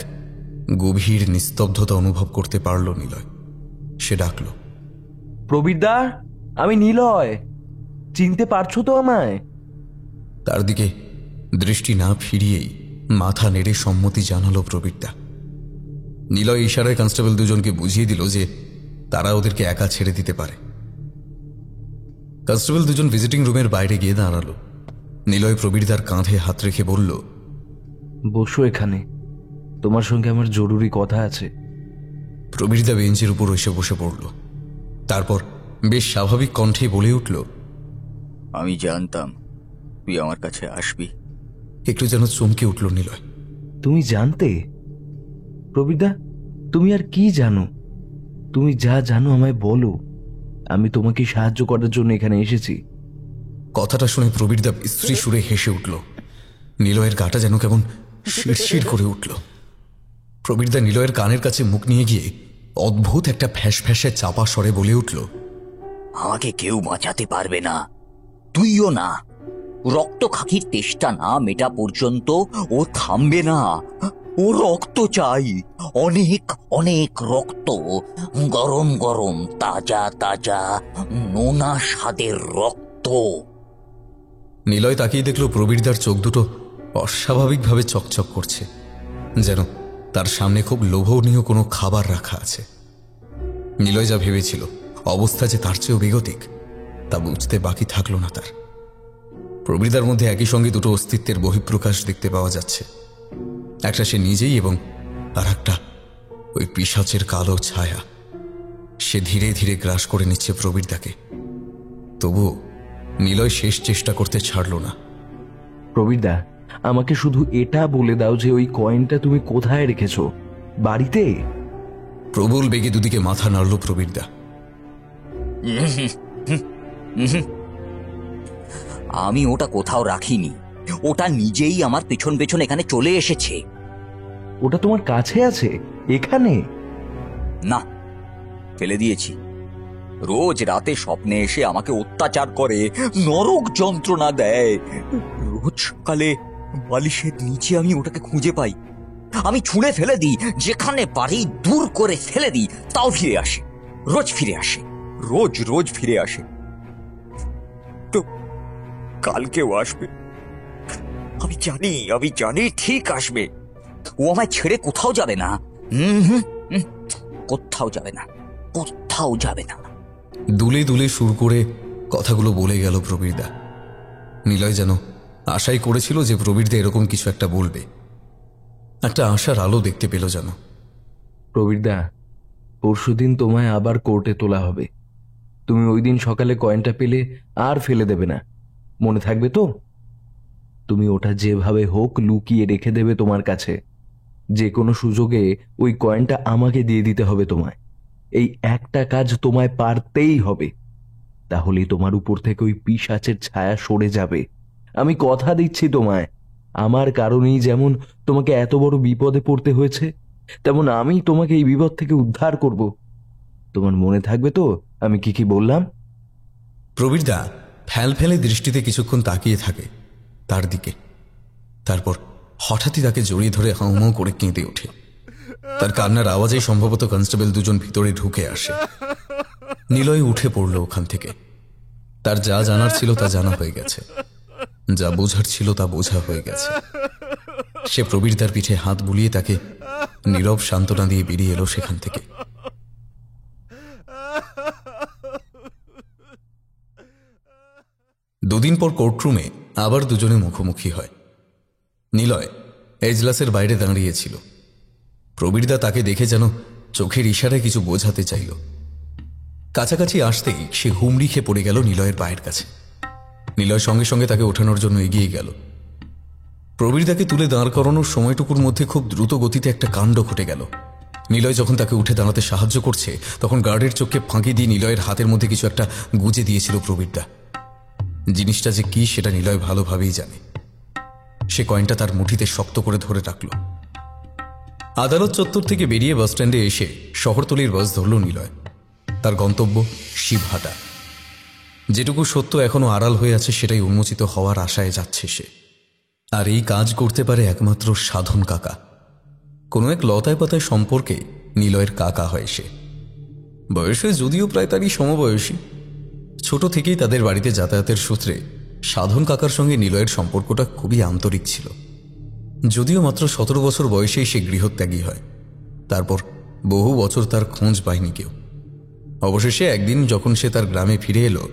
গভীর নিস্তব্ধতা অনুভব করতে পারল নিলয়। সে ডাকল, প্রবীরদা, আমি নিলয়। চিনতে পারছো তো আমায়? তার দিকে দৃষ্টি না ফিরিয়েই মাথা নেড়ে সম্মতি জানালো প্রবীরদা। নিলয় ইশারায় কনস্টেবল দুজনকে বুঝিয়ে দিল যে তারা ওদেরকে একা ছেড়ে দিতে পারে। কনস্টেবল দুজন ভিজিটিং রুমের বাইরে গিয়ে দাঁড়ালো। নিলয় প্রবীরদার কাঁধে হাত রেখে বলল, বসো এখানে, তোমার সঙ্গে আমার জরুরি কথা আছে। প্রবীরদা বেঞ্চের উপর এসে বসে পড়ল। তারপর বেশ স্বাভাবিক কণ্ঠে বলে উঠল, আমি জানতাম তুই আমার কাছে আসবি। একটু যেন চমকে উঠল নিলয়। তুমি জানতে? প্রবীরদা, তুমি আর কি জানো? তুমি যা জানো আমায় বলো। আমি তোমাকে সাহায্য করার জন্য এখানে এসেছি। কথাটা শুনে প্রবীরদা স্ত্রী সুরে হেসে উঠল। নিলয়ের গাটা যেন কেমন শিরশির করে উঠল। প্রবীরদা নিলয়ের কানের কাছে মুখ নিয়ে গিয়ে অদ্ভুত একটা ফ্যাস ফ্যাসে চাপা স্বরে বলে উঠল, আমাকে কেউ বাঁচাতে পারবে না, তুইও না। রক্ত খাকির তেষ্টা না মেটা পর্যন্ত ও থামবে না। ও রক্ত চাই, অনেক অনেক রক্ত, গরম গরম তাজা তাজা নোনা স্বাদের রক্ত। নিলয় তাকিয়ে দেখল প্রবীরদার চোখ দুটো অস্বাভাবিকভাবে চকচক করছে, যেন তার সামনে খুব লোভনীয় কোনো খাবার রাখা আছে। নিলয় যা ভেবেছিল অবস্থা যে তার চেয়েও বেগতিক, তা বুঝতে বাকি থাকলো না তার। প্রবীরদার মধ্যে একই সঙ্গে দুটো অস্তিত্বের বহিঃপ্রকাশ দেখতে পাওয়া যাচ্ছে। একটা সে নিজেই এবং আর একটা ওই পিশাচের কালো ছায়া। সে ধীরে ধীরে গ্রাস করে নিচ্ছে প্রবীরদাকে। তবুও নিলয় শেষ চেষ্টা করতে ছাড়ল না। প্রবীরদা, আমাকে শুধু এটা বলে দাও যে ওই কয়েনটা তুমি কোথায় রেখেছো? বাড়িতে? প্রবল বেগে দুদিকে মাথা নাড়ল প্রবীরদা। আমি ওটা কোথাও রাখিনি, ওটা নিজেই আমার পেছন পেছন এখানে চলে এসেছে। ওটা তোমার কাছে আছে এখানে? না, ফেলে দিয়েছি। রোজ রাতে স্বপ্নে এসে আমাকে অত্যাচার করে, নরক যন্ত্রণা দেয়। রোজ সকালে বালিশের নিচে আমি ওটাকে খুঁজে পাই, আমি ছুঁড়ে ফেলে দিই, যেখানে পারি দূর করে ফেলে দিই, তাও ফিরে আসে, রোজ ফিরে আসে, রোজ রোজ ফিরে আসে। তো কালকেও আসবে, আমি জানি ঠিক আসবে। ও আমায় ছেড়ে কোথাও যাবে না, কোথাও যাবে না, কোথাও যাবে না। দুলে দুলে সুর করে কথাগুলো বলে গেল প্রবীরদা। নিলয় যেন আশাই করেছিল যে প্রবীরদা এরকম কিছু একটা বলবে, একটা আশার আলো দেখতে পেল যেন। প্রবীরদা, পরশুদিন তোমায় আবার কোর্টে তোলা হবে। তুমি ওই দিন সকালে কয়েনটা পেলে আর ফেলে দেবে না, মনে থাকবে তো? তুমি ওটা যেভাবে হোক লুকিয়ে রেখে দেবে তোমার কাছে। যে কোনো সুযোগে ওই কয়েনটা আমাকে দিয়ে দিতে হবে তোমায়। এই একটা কাজ তোমায় পারতেই হবে, তাহলেই তোমার উপর থেকে ওই পিশাচের ছায়া সরে যাবে। আমি কথা দিচ্ছি তোমায়, আমার কারণেই যেমন তোমাকে এত বড় বিপদে পড়তে হয়েছে, তেমন আমি তোমাকে এই বিপদ থেকে উদ্ধার করব। তোমার মনে থাকবে তো আমি কি কি বললাম? প্রবীরদা ফ্যাল ফেলে দৃষ্টিতে কিছুক্ষণ তাকিয়ে থাকে তার দিকে, তারপর হঠাৎই তাকে জড়িয়ে ধরে হাউমাউ করে কেঁদে ওঠে। তার কান্নার আওয়াজে সম্ভবত কনস্টেবল দুজন ভিতরে ঢুকে আসে। নিলয় উঠে পড়ল ওখান থেকে। তার যা জানার ছিল তা জানা হয়ে গেছে, যা বোঝার ছিল তা বোঝা হয়ে গেছে। সে প্রবীরদার পিঠে হাত বুলিয়ে তাকে নীরব সান্ত্বনা দিয়ে বেরিয়ে এলো সেখান থেকে। দুদিন পর কোর্টরুমে আবার দুজনে মুখোমুখি হয়। নিলয় এজলাসের বাইরে দাঁড়িয়েছিল। প্রবীরদা তাকে দেখে যেন চোখের ইশারায় কিছু বোঝাতে চাইল। কাছাকাছি আসতেই সে হুমড়ি খেয়ে পড়ে গেল নিলয়ের পায়ের কাছে। নিলয় সঙ্গে সঙ্গে তাকে ওঠানোর জন্য এগিয়ে গেল। প্রবীরদাকে তুলে দাঁড় করানোর সময়টুকুর মধ্যে খুব দ্রুত গতিতে একটা কাণ্ড ঘটে গেল। নিলয় যখন তাকে উঠে দাঁড়াতে সাহায্য করছে, তখন গার্ডের চোখকে ফাঁকি দিয়ে নিলয়ের হাতের মধ্যে কিছু একটা গুজে দিয়েছিল প্রবীরদা। জিনিসটা যে কি সেটা নিলয় ভালোভাবেই জানে। সে কয়েনটা তার মুঠিতে শক্ত করে ধরে রাখল। আদালত চত্বর থেকে বেরিয়ে বাসস্ট্যান্ডে এসে শহরতলির বাস ধরল নিলয়। তার গন্তব্য শিবহাটা। যেটুকু সত্য এখনো আড়াল হয়ে আছে সেটাই উন্মোচিত হওয়ার আশায় যাচ্ছে সে। আর এই কাজ করতে পারে একমাত্র সাধন কাকা। কোনো এক লতায় পাতায় সম্পর্কে নিলয়ের কাকা হয় সে। বয়সে যদিও প্রায় তারই সমবয়সী। ছোট থেকেই তাদের বাড়িতে যাতায়াতের সূত্রে সাধন কাকার সঙ্গে নিলয়ের সম্পর্কটা খুবই আন্তরিক ছিল। যদিও মাত্র 17 বছর বয়সেই সে গৃহত্যাগী হয়। তারপর বহু বছর তার খোঁজ পায়নি কেউ। অবশেষে একদিন যখন সে তার গ্রামে ফিরে এলো,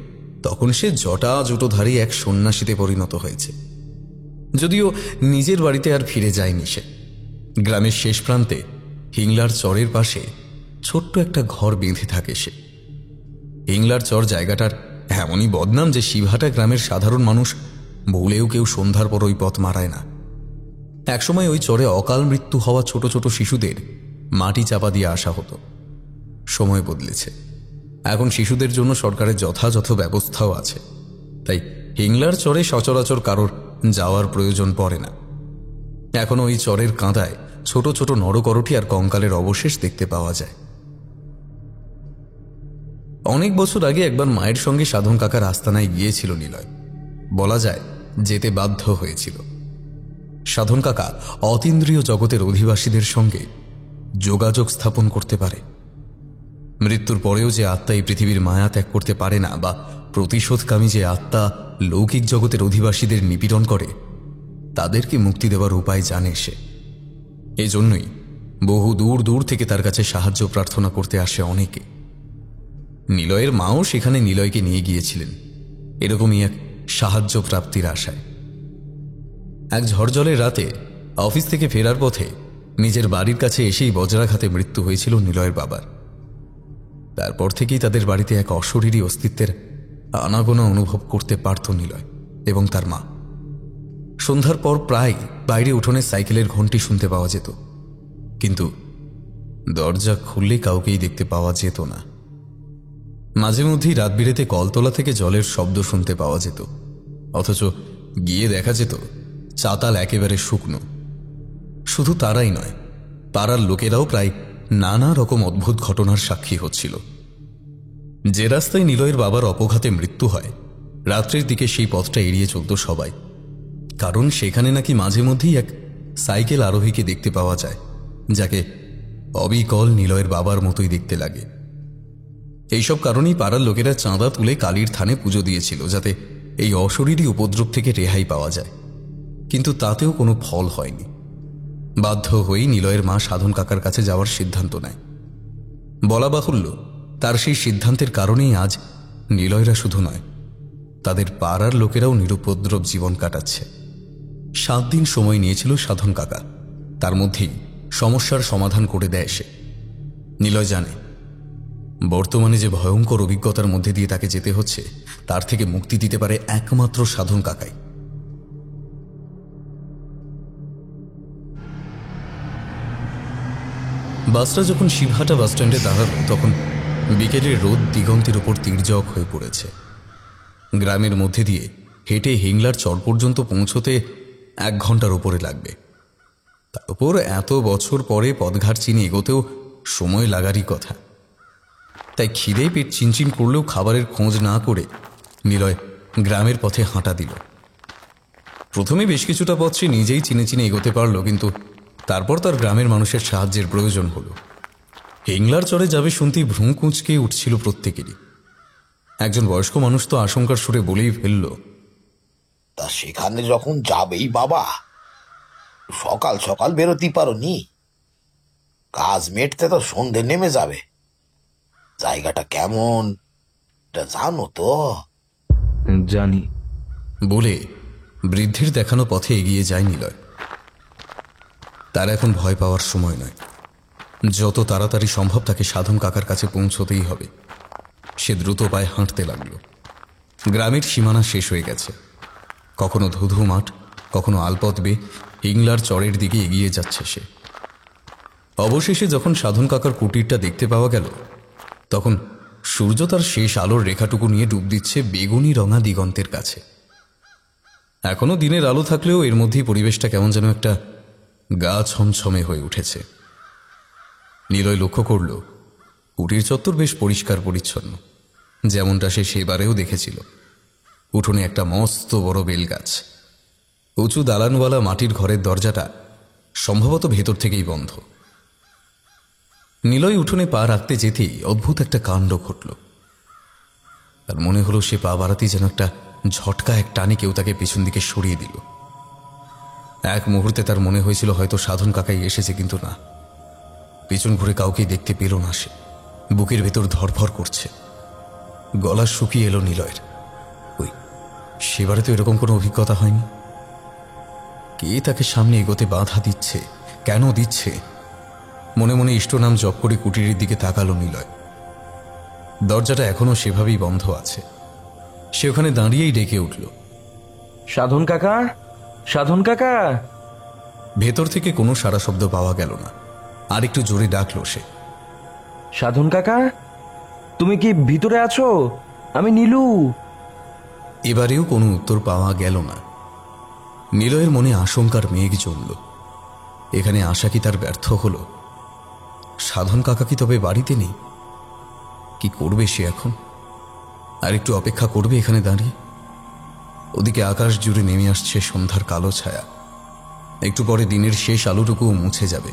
তখন সে জটা জুটোধারী এক সন্ন্যাসীতে পরিণত হয়েছে। যদিও নিজের বাড়িতে আর ফিরে যায়নি সে। গ্রামের শেষ প্রান্তে হিংলার চরের পাশে ছোট্ট একটা ঘর বেঁধে থাকে সে। হিংলার চর জায়গাটার এমনই বদনাম যে শিবহাটা গ্রামের সাধারণ মানুষ ভুলেও কেউ সন্ধ্যার পর ওই পথ মারায় না। একসময় ওই চরে অকাল মৃত্যু হওয়া ছোট ছোট শিশুদের মাটি চাপা দিয়ে আসা হতো। সময় বদলেছে, এখন শিশুদের জন্য সরকারের যথাযথ ব্যবস্থাও আছে। তাই হিংলার চরে সচরাচর কারোর যাওয়ার প্রয়োজন পড়ে না। এখন ওই চরের কাঁদায় ছোট ছোট নরকরটি আর কঙ্কালের অবশেষ দেখতে পাওয়া যায়। অনেক বছর আগে একবার মায়ের সঙ্গে সাধন কাকার আস্তানায় গিয়েছিল নিলয়। বলা যায় যেতে বাধ্য হয়েছিল। সাধন কাকা অতীন্দ্রিয় জগতের অধিবাসীদের সঙ্গে যোগাযোগ স্থাপন করতে পারে। মৃত্যুর পরেও যে আত্মা এই পৃথিবীর মায়া ত্যাগ করতে পারে না, বা প্রতিশোধকামী যে আত্মা লৌকিক জগতের অধিবাসীদের নিপীড়ন করে, তাদেরকে মুক্তি দেওয়ার উপায় জানে সে। এজন্যই বহু দূর দূর থেকে তার কাছে সাহায্য প্রার্থনা করতে আসে অনেকে। নিলয়ের মাও সেখানে নিলয়কে নিয়ে গিয়েছিলেন এরকমই এক সাহায্য প্রাপ্তির আশায়। এক ঝড়জলের রাতে অফিস থেকে ফেরার পথে নিজের বাড়ির কাছে এসেই বজ্রাঘাতে মৃত্যু হয়েছিল নিলয়ের বাবার। তারপর থেকেই তাদের বাড়িতে এক অশরীরী অস্তিত্বের আনাগোনা অনুভব করতে পারত নিলয় এবং তার মা। সন্ধ্যার পর প্রায় বাইরে উঠোনে সাইকেলের ঘন্টি শুনতে পাওয়া যেত, কিন্তু দরজা খুললে কাউকেই দেখতে পাওয়া যেত না। মাঝে মধ্যেই রাত বিরেতে কলতলা থেকে জলের শব্দ শুনতে পাওয়া যেত, অথচ গিয়ে দেখা যেত চাতাল একেবারে শুকনো। শুধু তারাই নয়, পাড়ার লোকেরাও প্রায় নানা রকম অদ্ভুত ঘটনার সাক্ষী হচ্ছিল। যে রাস্তায় নিলয়ের বাবার অপঘাতে মৃত্যু হয়, রাত্রের দিকে সেই পথটা এড়িয়ে চলত সবাই, কারণ সেখানে নাকি মাঝে মধ্যেই এক সাইকেল আরোহীকে দেখতে পাওয়া যায়, যাকে অবিকল নিলয়ের বাবার মতোই দেখতে লাগে। এইসব কারণেই পাড়ার লোকেরা চাঁদা তুলে কালীর থানে পুজো দিয়েছিল, যাতে এই অশরীরী উপদ্রব থেকে রেহাই পাওয়া যায়। কিন্তু তাতেও কোনো ফল হয়নি। বাধ্য হয়েই নিলয়ের মা সাধন কাকার কাছে যাওয়ার সিদ্ধান্ত নেয়। বলা বাহুল্য, তার সেই সিদ্ধান্তের কারণেই আজ নিলয়রা শুধু নয়, তাদের পাড়ার লোকেরাও নিরুপদ্রব জীবন কাটাচ্ছে। 7 দিন সময় নিয়েছিল সাধন কাকা, তার মধ্যেই সমস্যার সমাধান করে দেয় সে। নিলয় জানে বর্তমানে যে ভয়ঙ্কর অভিজ্ঞতার মধ্যে দিয়ে তাকে যেতে হচ্ছে, তার থেকে মুক্তি দিতে পারে একমাত্র সাধন কাকাই। বাসটা যখন শিবহাটা বাসস্ট্যান্ডে দাঁড়ালো, তখন বিকেলের রোদ দিগন্তের উপর তির্যক হয়ে পড়েছে। গ্রামের মধ্যে দিয়ে হেঁটে হিংলার চর পর্যন্ত পৌঁছতে 1 ঘন্টার উপরে লাগবে। তার উপর এত বছর পরে পথঘাট চিনে এগোতেও সময় লাগারই কথা। তাই খিদে পেট চিনচিন করলেও খাবারের খোঁজ না করে নিলয় গ্রামের পথে হাঁটা দিল। প্রথমে বেশ কিছুটা পথ সে নিজেই চিনে চিনে এগোতে পারল, কিন্তু তারপর তার গ্রামের মানুষের সাহায্যের প্রয়োজন হলো। হিংলার চরে যাবে শুনতেই ভ্রু কুঁচকে উঠছিল প্রত্যেকেরই। একজন বয়স্ক মানুষ তো আশঙ্কার সুরে বলেই ফেলল, তা সেখানে যখন যাবেই বাবা, সকাল সকাল বেরোতে পারোনি? কাজ মেটতে তো সন্ধে নেমে যাবে। জায়গাটা কেমন তা জানো তো? জানি। বলে বৃদ্ধের দেখানো পথে এগিয়ে যায় নিলয়। তার এখন ভয় পাওয়ার সময় নয়। যত তাড়াতাড়ি সম্ভব তাকে সাধন কাকার কাছে পৌঁছতেই হবে। সে দ্রুত পায়ে হাঁটতে লাগল। গ্রামের সীমানা শেষ হয়ে গেছে। কখনো ধুধু মাঠ, কখনো আলপথ বেয়ে হিংলার চরের দিকে এগিয়ে যাচ্ছে সে। অবশেষে যখন সাধন কাকার কুটিরটা দেখতে পাওয়া গেল, তখন সূর্য তার শেষ আলোর রেখাটুকু নিয়ে ডুব দিচ্ছে বেগুনি রঙা দিগন্তের কাছে। এখনো দিনের আলো থাকলেও এর মধ্যেই পরিবেশটা কেমন যেন একটা গা ছমছমে হয়ে উঠেছে। নিলয় লক্ষ্য করল কুটির চত্বর বেশ পরিষ্কার পরিচ্ছন্ন, যেমনটা সে সেবারেও দেখেছিল। উঠোনে একটা মস্ত বড় বেলগাছ। উঁচু দালানওয়ালা মাটির ঘরের দরজাটা সম্ভবত ভেতর থেকেই বন্ধ। নিলয় উঠোনে পা রাখতে যেতেই অদ্ভুত একটা কাণ্ড ঘটল। তার মনে হলো সে পা বাড়াতেই যেন একটা ঝটকা এক টানে কেউ তাকে পেছন দিকে সরিয়ে দিল। এক মুহূর্তে তার মনে হয়েছিল হয়তো সাধন কাকাই এসেছে, কিন্তু না। পেছন ঘুরে কাউকে দেখতে পেল না সে। বুকের ভেতর ধরফর করছে। গলা শুকিয়ে এলো নিলয়ের। ওই সেবারে তো এরকম কোনো অভিজ্ঞতা হয়নি। কে তাকে সামনে এগোতে বাধা দিচ্ছে, কেন দিচ্ছে? মনে মনে ইষ্টনাম জপ করে কুটিরের দিকে তাকালো নিলয়। দরজাটা এখনো সেভাবেই বন্ধ আছে। সে ওখানে দাঁড়িয়েই ডেকে উঠল, সাধন কাকা, সাধন কাকা। ভেতর থেকে কোনো সাড়া শব্দ পাওয়া গেল না। আর একটু জোরে ডাকলো সে, সাধন কাকা, তুমি কি ভিতরে আছো? আমি নীলু। এবারেও কোনো উত্তর পাওয়া গেল না। নিলয়ের মনে আশঙ্কার মেঘ জমল। এখানে আসা কি তার ব্যর্থ হলো? সাধন কাকা কি তবে বাড়িতে নেই? কি করবে সে এখন? আর একটু অপেক্ষা করবে এখানে দাঁড়িয়ে? ওদিকে আকাশ জুড়ে নেমে আসছে সন্ধ্যার কালো ছায়া। একটু পরে দিনের শেষ আলোটুকুও মুছে যাবে।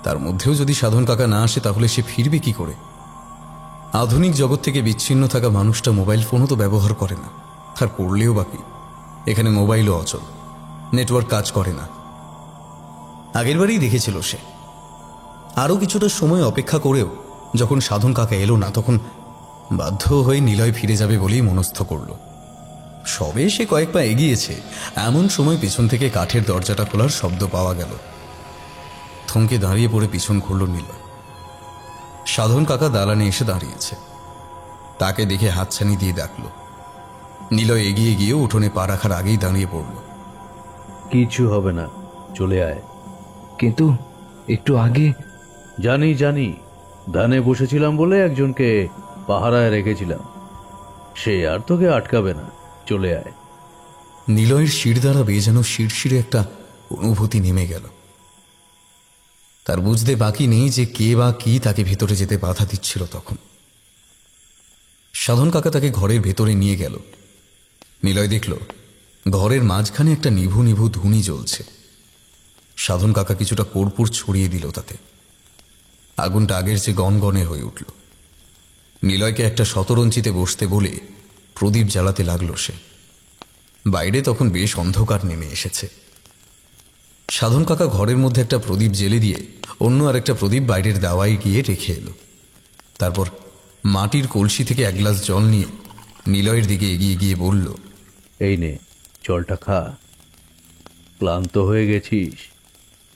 তার মধ্যেও যদি সাধন কাকা না আসে, তাহলে সে ফিরবে কি করে? আধুনিক জগৎ থেকে বিচ্ছিন্ন থাকা মানুষটা মোবাইল ফোনও তো ব্যবহার করে না। আর করলেও বাকি, এখানে মোবাইলও অচল, নেটওয়ার্ক কাজ করে না। আগেরবারই দেখেছিল সে। আরও কিছুটা সময় অপেক্ষা করেও যখন সাধন কাকা এলো না, তখন বাধ্য হয়ে নিলয় ফিরে যাবে বলেই মনস্থ করল। সবে সে কয়েক পা এগিয়েছে, এমন সময় পিছন থেকে কাঠের দরজাটা খোলার শব্দ পাওয়া গেল। থমকে দাঁড়িয়ে পড়ে পিছন ঘুরল নিলয়। সাধন কাকা দালানে এসে দাঁড়িয়েছে। তাকে দেখে হাতছানি দিয়ে ডাকল। নিলয় এগিয়ে গিয়ে উঠোনে পা রাখার আগেই দাঁড়িয়ে পড়ল। কিছু হবে না, চলে আয়। কিন্তু একটু আগে। জানি জানি, ধানে বসেছিলাম বলে একজনকে পাহারায় রেখেছিলাম। সে আর তোকে আটকাবে না, চলে আয়। নিলয়ের শিরদাঁড়া বেয়ে যেন শিরশিরে একটা অনুভূতি নেমে গেল। তার বুঝতে বাকি নেই যে কে বা কি তাকে ভেতরে যেতে বাধা দিচ্ছিল তখন। সাধন কাকা তাকে ঘরের ভেতরে নিয়ে গেল। নিলয় দেখল ঘরের মাঝখানে একটা নিভু নিভু ধুনি জ্বলছে। সাধন কাকা কিছুটা কর্পূর ছড়িয়ে দিল তাতে। আগুনটা আগের চেয়ে গনগনে হয়ে উঠল। নিলয়কে একটা শতরঞ্চিতে বসতে বলে প্রদীপ জ্বালাতে লাগলো সে। বাইরে তখন বেশ অন্ধকার নেমে এসেছে। সাধন কাকা ঘরের মধ্যে একটা প্রদীপ জেলে দিয়ে অন্য আরেকটা প্রদীপ বাইরের দাওয়ায় গিয়ে রেখে এলো। তারপর মাটির কলসি থেকে এক গ্লাস জল নিয়ে নিলয়ের দিকে এগিয়ে গিয়ে বলল, এই নে, জলটা খা। ক্লান্ত হয়ে গেছিস,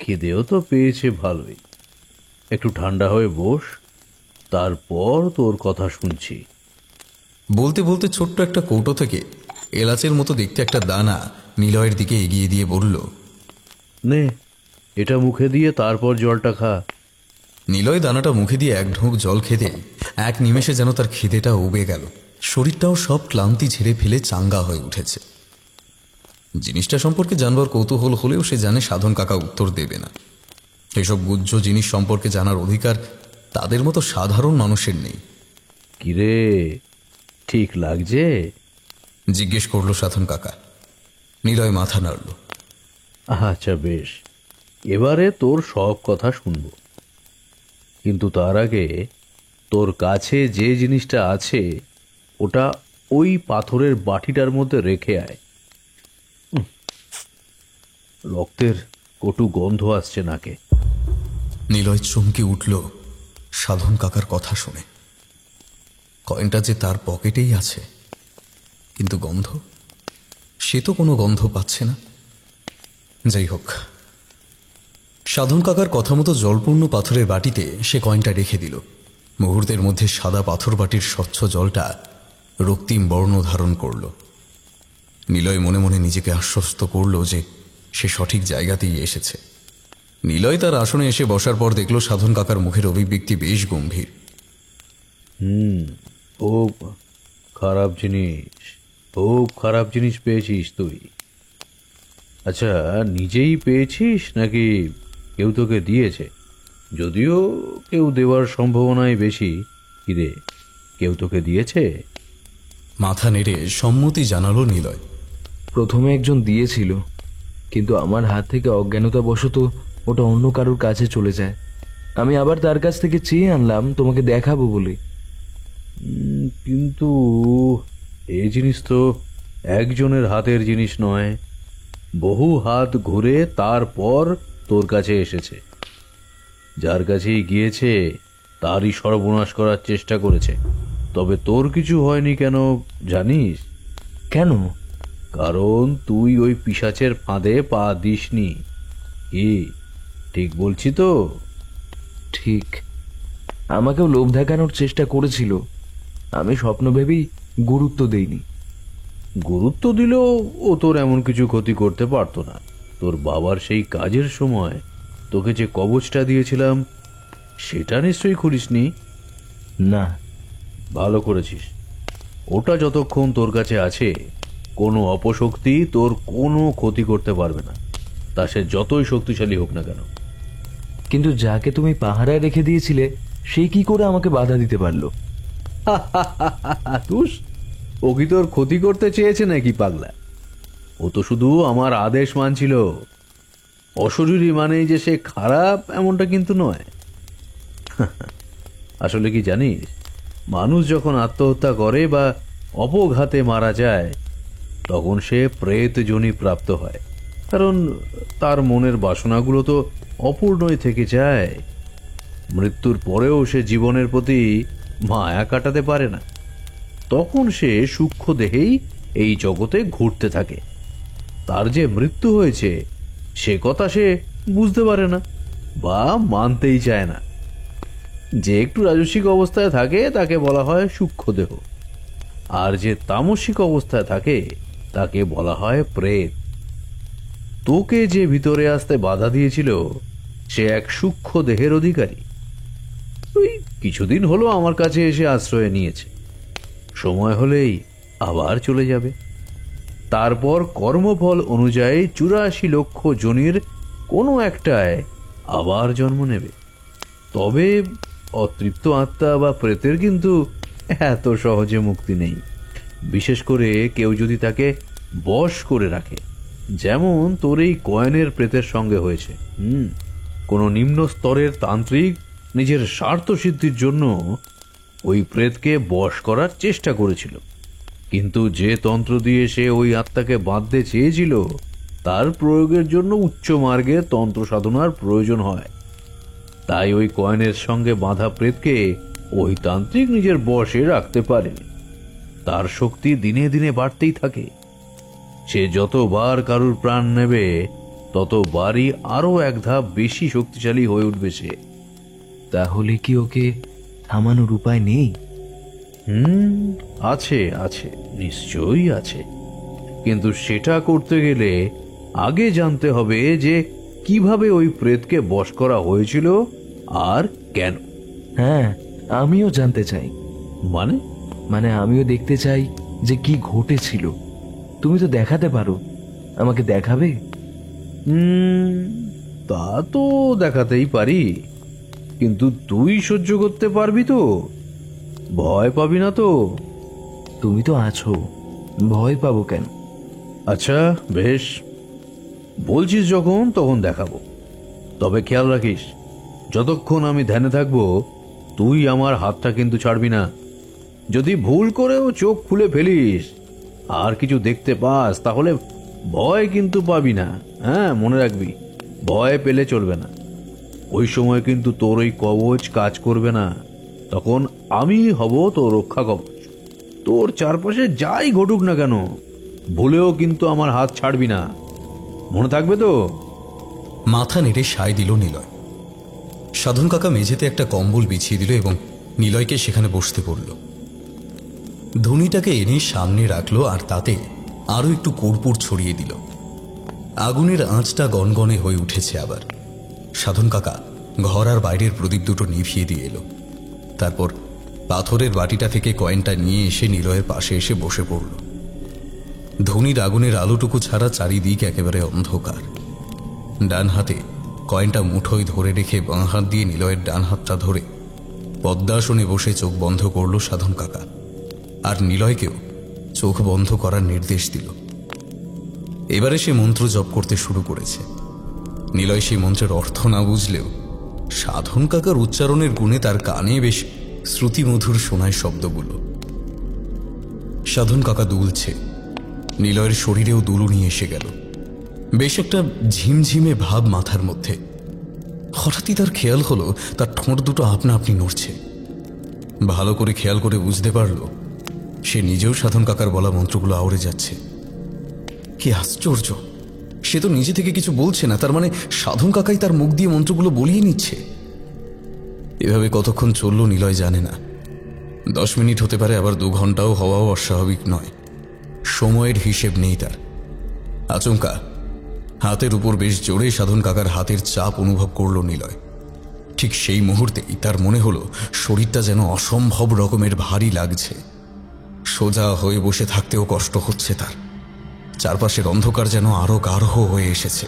খিদেও তো পেয়েছে ভালোই। একটু ঠান্ডা হয়ে বস, তারপর তোর কথা শুনছি। বলতে বলতে ছোট্ট একটা কৌটো থেকে এলাচের মতো দেখতে একটা দানা নিলয়ের দিকে এগিয়ে দিয়ে বলল, নে, এটা মুখে দিয়ে তারপর জলটা খা। নিলয় দানাটা মুখে দিয়ে এক ঢোক জল খেতে এক নিমেষে যেন তার খিদেটা উবে গেল। শরীরটাও সব ক্লান্তি ঝেড়ে ফেলে চাঙ্গা হয়ে উঠেছে। জিনিসটা সম্পর্কে জানবার কৌতূহল হলেও সে জানে সাধন কাকা উত্তর দেবে না। এসব গুহ্য জিনিস সম্পর্কে জানার অধিকার তাদের মতো সাধারণ মানুষের নেই। কিরে, ঠিক লাগছে? জিজ্ঞেস করল সাধন কাকা। নিলয় মাথা নাড়ল। আচ্ছা বেশ, এবারে তোর সব কথা শুনবো, কিন্তু তার আগে তোর কাছে যে জিনিসটা আছে ওটা ওই পাথরের বাটিটার মধ্যে রেখে আয়। রক্তের কটু গন্ধ আসছে নাকে। নিলয় চমকে উঠল সাধন কাকার কথা শুনে। কয়েনটা যে তার পকেটেই আছে, কিন্তু গন্ধ, সে তো কোনো গন্ধ পাচ্ছে না। যাই হোক, সাধন কাকার কথা মতো জলপূর্ণ পাথরের বাটিতে সে কয়েনটা রেখে দিল। মুহূর্তের মধ্যে সাদা পাথর বাটির স্বচ্ছ জলটা রক্তিম বর্ণ ধারণ করল। নিলয় মনে মনে নিজেকে আশ্বস্ত করল যে সে সঠিক জায়গাতেই এসেছে। নিলয় তার আসনে এসে বসার পর দেখল সাধন কাকার মুখের অভিব্যক্তি বেশ গম্ভীর। খুব খারাপ জিনিস, খুব খারাপ জিনিস পেয়েছিস তুই। আচ্ছা, নিজেই পেয়েছিস নাকি কেউ তোকে দিয়েছে? যদিও কেউ দেওয়ার সম্ভাবনাই বেশি। কিরে, কেউ তোকে দিয়েছে? মাথা নেড়ে সম্মতি জানালো নিলয়। প্রথমে একজন দিয়েছিল, কিন্তু আমার হাত থেকে অজ্ঞানতাবশত ওটা অন্য কারোর কাছে চলে যায়। আমি আবার তার কাছ থেকে চেয়ে আনলাম তোমাকে দেখাবো বলে। কিন্তু এই জিনিস তো একজনের হাতের জিনিস নয়, বহু হাত ঘুরে তারপর তোর কাছে এসেছে। যার কাছেই গিয়েছে তারই সর্বনাশ করার চেষ্টা করেছে। তবে তোর কিছু হয়নি কেন জানিস? কেন? কারণ তুই ওই পিশাচের ফাঁদে পা দিসনি। কি ঠিক বলছি তো? ঠিক। আমাকেও লোভ দেখানোর চেষ্টা করেছিল, আমি স্বপ্ন ভেবেই গুরুত্ব দেইনি। গুরুত্ব দিলেও ও তোর এমন কিছু ক্ষতি করতে পারতো না। তোর বাবার সেই কাজের সময় তোকে যে কবচটা দিয়েছিলাম সেটা নিশ্চয়ই খুলিসনি। না। ভালো করেছিস। ওটা যতক্ষণ তোর কাছে আছে কোনো অপশক্তি তোর কোনো ক্ষতি করতে পারবে না, তা সে যতই শক্তিশালী হোক না কেন। কিন্তু যাকে তুমি পাহারায় রেখে দিয়েছিলে সে কি করে আমাকে বাধা দিতে পারলো? তুস, ও কি তোর ক্ষতি করতে চেয়েছে নাকি পাগলা? ও তো শুধু আমার আদেশ মানছিল। অশরীরী মানেই যে সে খারাপ এমনটা কিন্তু নয়। আসলে কি জানিস, মানুষ যখন আত্মহত্যা করে বা অপঘাতে মারা যায় তখন সে প্রেত যোনি প্রাপ্ত হয়, কারণ তার মনের বাসনাগুলো তো অপূর্ণই থেকে যায়। মৃত্যুর পরেও সে জীবনের প্রতি মায়া কাটাতে পারে না। তখন সে সূক্ষ্ম দেহেই এই জগতে ঘুরতে থাকে। তার যে মৃত্যু হয়েছে সে কথা সে বুঝতে পারে না বা মানতেই চায় না। যে একটু রাজস্বিক অবস্থায় থাকে তাকে বলা হয় সূক্ষ্ম দেহ, আর যে তামসিক অবস্থায় থাকে তাকে বলা হয় প্রেত। তোকে যে ভিতরে আসতে বাধা দিয়েছিল সে এক সূক্ষ্ম দেহের অধিকারী। তুই কিছুদিন হলো আমার কাছে এসে আশ্রয় নিয়েছে, সময় হলেই আবার চলে যাবে। তারপর কর্মফল অনুযায়ী 84 লক্ষ যোনির কোনো একটায় আবার জন্ম নেবে। তবে অতৃপ্ত আত্মা বা প্রেতের কিন্তু এত সহজে মুক্তি নেই, বিশেষ করে কেউ যদি তাকে বশ করে রাখে। যেমন তোর এই কয়েনের প্রেতের সঙ্গে হয়েছে। কোনো নিম্ন স্তরের তান্ত্রিক নিজের স্বার্থ সিদ্ধির জন্য ওই প্রেতকে বশ করার চেষ্টা করেছিল, কিন্তু যে তন্ত্র দিয়ে সে ওই আত্মাকে বাঁধতে চেয়েছিল তার প্রয়োগের জন্য উচ্চ মার্গে তন্ত্র সাধনার প্রয়োজন হয়। তাই ওই কয়েনের সঙ্গে বাঁধা প্রেতকে ওই তান্ত্রিক নিজের বশে রাখতে পারেনি। তার শক্তি দিনে দিনে বাড়তেই থাকে। সে যতবার কারুর প্রাণ নেবে ততবারই আরো এক ধাপ বেশি শক্তিশালী হয়ে উঠবে সে। তাহলে কি ওকে থামানোর উপায় নেই? আছে আছে, নিশ্চয়ই আছে, কিন্তু সেটা করতে গেলে আগে জানতে হবে যে কিভাবে ওই প্রেতকে বশ করা হয়েছিল আর কেন। হ্যাঁ, আমিও জানতে চাই। মানে আমিও দেখতে চাই যে কি ঘটেছিল। তুমি তো দেখাতে পারো, আমাকে দেখাবে? তা তো দেখাতেই পারি, কিন্তু তুই সহ্য করতে পারবি তো? ভয় পাবি না তো? তুমি তো আছো, ভয় পাবো কেন? আচ্ছা বেশ, বলছিস যখন তখন দেখাবো। তবে খেয়াল রাখিস, যতক্ষণ আমি ধ্যানে থাকবো তুই আমার হাতটা কিন্তু ছাড়বি না। যদি ভুল করেও চোখ খুলে ফেলিস আর কিছু দেখতে পাস তাহলে ভয় কিন্তু পাবি না। হ্যাঁ, মনে রাখবি, ভয় পেলে চলবে না। ওই সময় কিন্তু তোর ওই কবচ কাজ করবে না, তখন আমি হব তোর রক্ষা কবচ। তোর চারপাশে যাই ঘটুক না কেন ভুলেও কিন্তু আমার হাত ছাড়বি না, মনে থাকবে তো? মাথা নেড়ে সায় দিল নিলয়। সাধন কাকা মেঝেতে একটা কম্বল বিছিয়ে দিল এবং নিলয়কে সেখানে বসতে পড়ল। ধুনিটাকে এনে সামনে রাখলো আর তাতে আরো একটু কর্পূর ছড়িয়ে দিল। আগুনের আঁচটা গনগনে হয়ে উঠেছে আবার। সাধন কাকা ঘর আর বাইরের প্রদীপ দুটো নিভিয়ে দিয়ে এলো। তারপর পাথরের বাটিটা থেকে কয়েনটা নিয়ে এসে নিলয়ের পাশে এসে বসে পড়ল। ধনির আগুনের আলোটুকু ছাড়া চারিদিক একেবারে অন্ধকার। ডান হাতে কয়েনটা মুঠোয় ধরে রেখে বাঁ হাত দিয়ে নিলয়ের ডান হাতটা ধরে পদ্মাসনে বসে চোখ বন্ধ করল সাধন কাকা, আর নিলয়কেও চোখ বন্ধ করার নির্দেশ দিল। এবারে সে মন্ত্র জপ করতে শুরু করেছে। নিলয় সেই মন্ত্রের অর্থ না বুঝলেও সাধন কাকার উচ্চারণের গুণে তার কানে বেশ শ্রুতিমধুর শোনায় শব্দগুলো। সাধন কাকা দুলছে, নিলয়ের শরীরেও দুলুনি এসে গেল। বেশ একটা ঝিমঝিমে ভাব মাথার মধ্যে। হঠাৎই তার খেয়াল হলো তার ঠোঁট দুটো আপনা আপনি নড়ছে। ভালো করে খেয়াল করে বুঝতে পারল সে নিজেও সাধন কাকার বলা মন্ত্রগুলো আওড়ে যাচ্ছে। কি আশ্চর্য, সে তো নিজে থেকে কিছু বলছে না, তার মানে সাধন কাকাই তার মুখ দিয়ে মন্ত্রগুলো বলিয়ে নিচ্ছে। এভাবে কতক্ষণ চলল নিলয় জানে না। 10 মিনিট হতে পারে, আবার 2 ঘন্টাও হওয়াও অস্বাভাবিক নয়। সময়ের হিসেব নেই তার। আচমকা হাতের উপর বেশ জোরে সাধন কাকার হাতের চাপ অনুভব করল নিলয়। ঠিক সেই মুহূর্তেই তার মনে হলো শরীরটা যেন অসম্ভব রকমের ভারী লাগছে। সোজা হয়ে বসে থাকতেও কষ্ট হচ্ছে তার। চারপাশের অন্ধকার যেন আরো গাঢ় হয়ে এসেছে।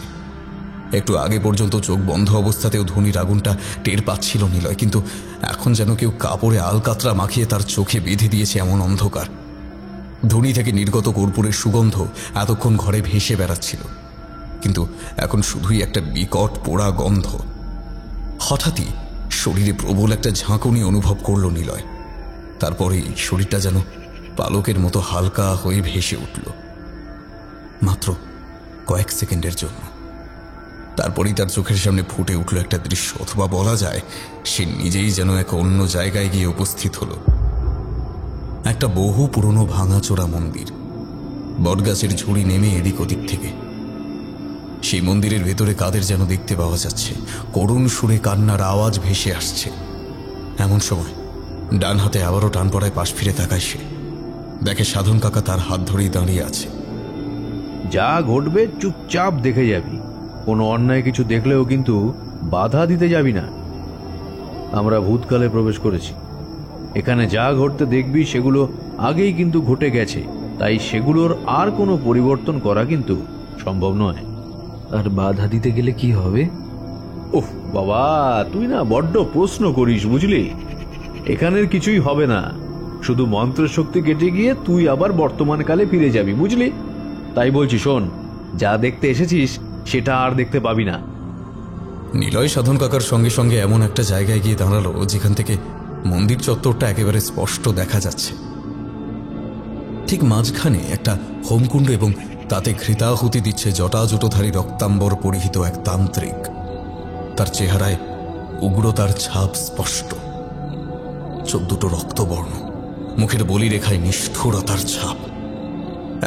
একটু আগে পর্যন্ত চোখ বন্ধ অবস্থাতেও ধনির আগুনটা টের পাচ্ছিল নিলয়, কিন্তু এখন যেন কেউ কাপড়ে আলকাতরা মাখিয়ে তার চোখে বেঁধে দিয়েছে এমন অন্ধকার। ধনি থেকে নির্গত কর্পূরের সুগন্ধ এতক্ষণ ঘরে ভেসে বেড়াচ্ছিল, কিন্তু এখন শুধুই একটা বিকট পোড়া গন্ধ। হঠাৎই শরীরে প্রবল একটা ঝাঁকুনি অনুভব করল নিলয়। তারপরেই শরীরটা যেন পালকের মতো হালকা হয়ে ভেসে উঠল, মাত্র কয়েক সেকেন্ডের জন্য। তারপরেই তার চোখের সামনে ফুটে উঠল একটা দৃশ্য, অথবা বলা যায় সে নিজেই যেন এক অন্য জায়গায় গিয়ে উপস্থিত হল। একটা বহু পুরনো ভাঙাচোরা মন্দির, বটগাছের ঝুড়ি নেমে এদিক ওদিক থেকে। সেই মন্দিরের ভেতরে কাদের যেন দেখতে পাওয়া যাচ্ছে, করুণ সুরে কান্নার আওয়াজ ভেসে আসছে। এমন সময় ডান হাতে আবারও টান পড়ায় পাশ ফিরে তাকায় সে। দেখে সাধন কাকা তার হাত ধরেই দাঁড়িয়ে আছে। যা ঘটবে চুপচাপ দেখে যাবি, কোনো অন্যায় কিছু দেখলেও কিন্তু বাধা দিতে যাবি না। আমরা ভূতকালে প্রবেশ করেছি, এখানে যা ঘটতে দেখবি সেগুলো আগেই কিন্তু ঘটে গেছে, তাই সেগুলোর আর কোনো পরিবর্তন করা কিন্তু সম্ভব নয়। আর বাধা দিতে গেলে কি হবে? ওহ বাবা, তুই না বড্ড প্রশ্ন করিস বুঝলি। এখানের কিছুই হবে না, শুধু মন্ত্রের শক্তি কেটে গিয়ে তুই আবার বর্তমান কালে ফিরে যাবি বুঝলি। তাই বলছি শোন, যা দেখতে এসেছিস সেটা আর দেখতে পাবি না। নিলয় সাধন কাকার সঙ্গে সঙ্গে এমন একটা জায়গায় গিয়ে দাঁড়ালো যেখান থেকে মন্দির চত্বরটা একেবারে স্পষ্ট দেখা যাচ্ছে। ঠিক মাঝখানে একটা হোমকুণ্ড এবং তাতে ঘৃতাহুতি দিচ্ছে জটাজুটোধারী রক্তাম্বর পরিহিত এক তান্ত্রিক। তার চেহারায় উগ্রতার ছাপ স্পষ্ট, চোখ দুটো রক্তবর্ণ, মুখের বলি রেখায় নিষ্ঠুরতার ছাপ।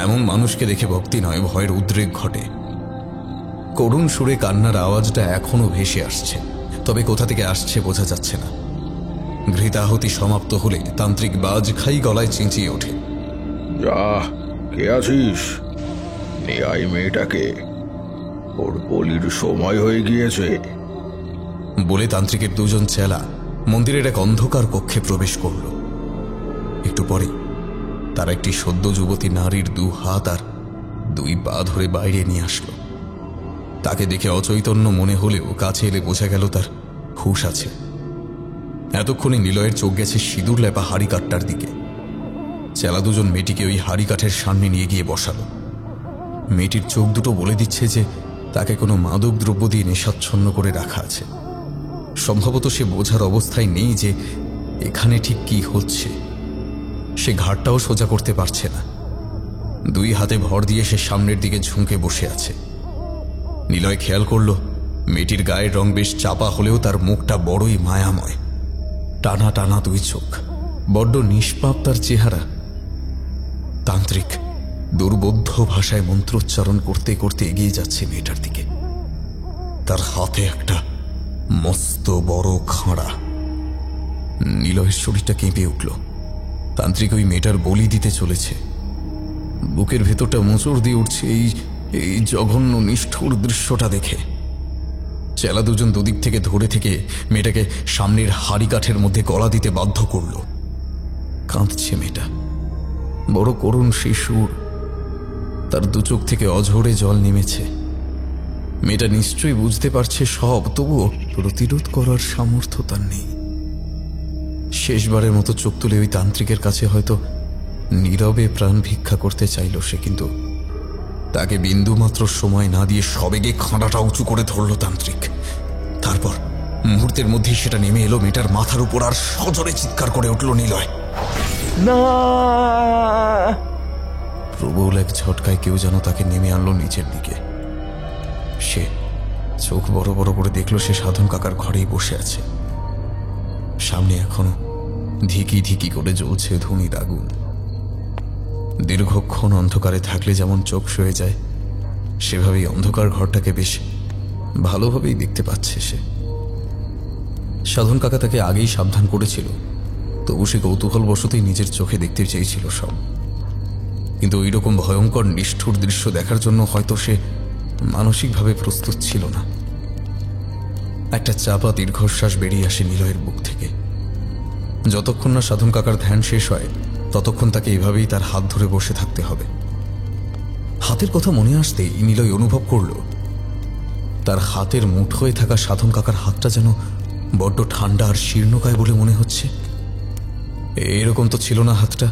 এমন মানুষকে দেখে ভক্তি নয়, ভয়ের উদ্রেক ঘটে। করুণ সুরে কান্নার আওয়াজটা এখনো ভেসে আসছে, তবে কোথা থেকে আসছে বোঝা যাচ্ছে না। ঘৃতাহুতি সমাপ্ত হলে তান্ত্রিক বাজখাই গলায় চেঁচিয়ে ওঠে, যা, কে আছিস? নিয়ে আয় মেয়েটাকে, ওর বলির সময় হয়ে গিয়েছে। বলে তান্ত্রিকের দুজন চেলা মন্দিরের এক অন্ধকার কক্ষে প্রবেশ করল। একটু পরে তারা একটি সদ্য যুবতী নারীর 2 হাত আর 2 পা ধরে বাইরে নিয়ে আসলো। তাকে দেখে অচৈতন্য মনে হলেও কাছে এলে বোঝা গেল তার হুঁশ আছে। এতক্ষণে নিলয়ের চোখ গেছে সিঁদুর লেপা হাড়ি কাঠটার দিকে। চেলা দুজন মেয়েটিকে ওই হাড়ি কাঠের সামনে নিয়ে গিয়ে বসালো। মেয়েটির চোখ দুটো বলে দিচ্ছে যে তাকে কোনো মাদক দ্রব্য দিয়ে নেশাচ্ছন্ন করে রাখা আছে। সম্ভবত সে বোঝার অবস্থায় নেই যে এখানে ঠিক কি হচ্ছে। সে ঘাড়টাও সোজা করতে পারছে না। 2 হাতে ভর দিয়ে সে সামনের দিকে ঝুঁকে বসে আছে। নিলয় খেয়াল করল মেয়েটির গায়ের রং বেশ চাপা হলেও তার মুখটা বড়ই মায়াময়। টানা টানা 2 চোখ, বড্ড নিষ্পাপ তার চেহারা। তান্ত্রিক দুর্বোধ্য ভাষায় মন্ত্রোচ্চারণ করতে করতে এগিয়ে যাচ্ছে মেয়েটার দিকে। তার হাতে একটা মস্ত বড় খাঁড়া। নিলয়ের শরীরটা কেঁপে উঠল। তান্ত্রিক ওই মেয়েটার বলি দিতে চলেছে। বুকের ভেতরটা মোচড় দিয়ে উঠছে এই জঘন্য নিষ্ঠুর দৃশ্যটা দেখে। চেলা দুজন দুদিক থেকে ধরে থেকে মেয়েটাকে সামনের হাড়ি কাঠের মধ্যে গলা দিতে বাধ্য করল। কাঁদছে মেয়েটা, বড় করুণ শিশুর। তার 2 চোখ থেকে অঝরে জল নেমেছে। মেয়েটা নিশ্চয়ই বুঝতে পারছে সব, তবুও প্রতিরোধ করার সামর্থ্য তার নেই। শেষবারের মতো চোখ তুলে ওই তান্ত্রিকের কাছে হয়তো নীরবে প্রাণ ভিক্ষা করতে চাইল সে, কিন্তু তাকে বিন্দুমাত্র সময় না দিয়ে সবেগে খাঁড়াটা উঁচু করে ধরল তান্ত্রিক। তারপর মুহূর্তের মধ্যেই সেটা নেমে এলো মেয়েটার মাথার উপর, আর সজোরে চিৎকার করে উঠল নিলয়, না! প্রবল এক ঝটকায় কেউ যেন তাকে নেমে আনলো নিচের দিকে। সে চোখ বড় বড় করে দেখল সে সাধন কাকার ঘরেই বসে আছে। সামনে এখনো ধিকি ধিকি করে জ্বলছে ধুনির আগুন। দীর্ঘক্ষণ অন্ধকারে থাকলে যেমন চোখ সয়ে যায়, সেভাবেই অন্ধকার ঘরটাকে বেশ ভালোভাবেই দেখতে পাচ্ছে সে। সাধন কাকা তাকে আগেই সাবধান করেছিল, তবু সে কৌতূহলবশতই নিজের চোখে দেখতে চেয়েছিল সব। কিন্তু ওই রকম ভয়ঙ্কর নিষ্ঠুর দৃশ্য দেখার জন্য হয়তো সে মানসিকভাবে প্রস্তুত ছিল না। একটা চাপা দীর্ঘশ্বাস বেরিয়ে আসে নিলয়ের বুক থেকে। যতক্ষণ না সাধন কাকার ধ্যান শেষ হয় ততক্ষণ তাকে এভাবেই তার হাত ধরে বসে থাকতে হবে। হাতের কথা মনে আসতেই নিলয় অনুভব করল তার হাতের মুঠোয় থাকা সাধন কাকার হাতটা যেন বড্ড ঠান্ডা আর শীর্ণকায় বলে মনে হচ্ছে। এরকম তো ছিল না হাতটা।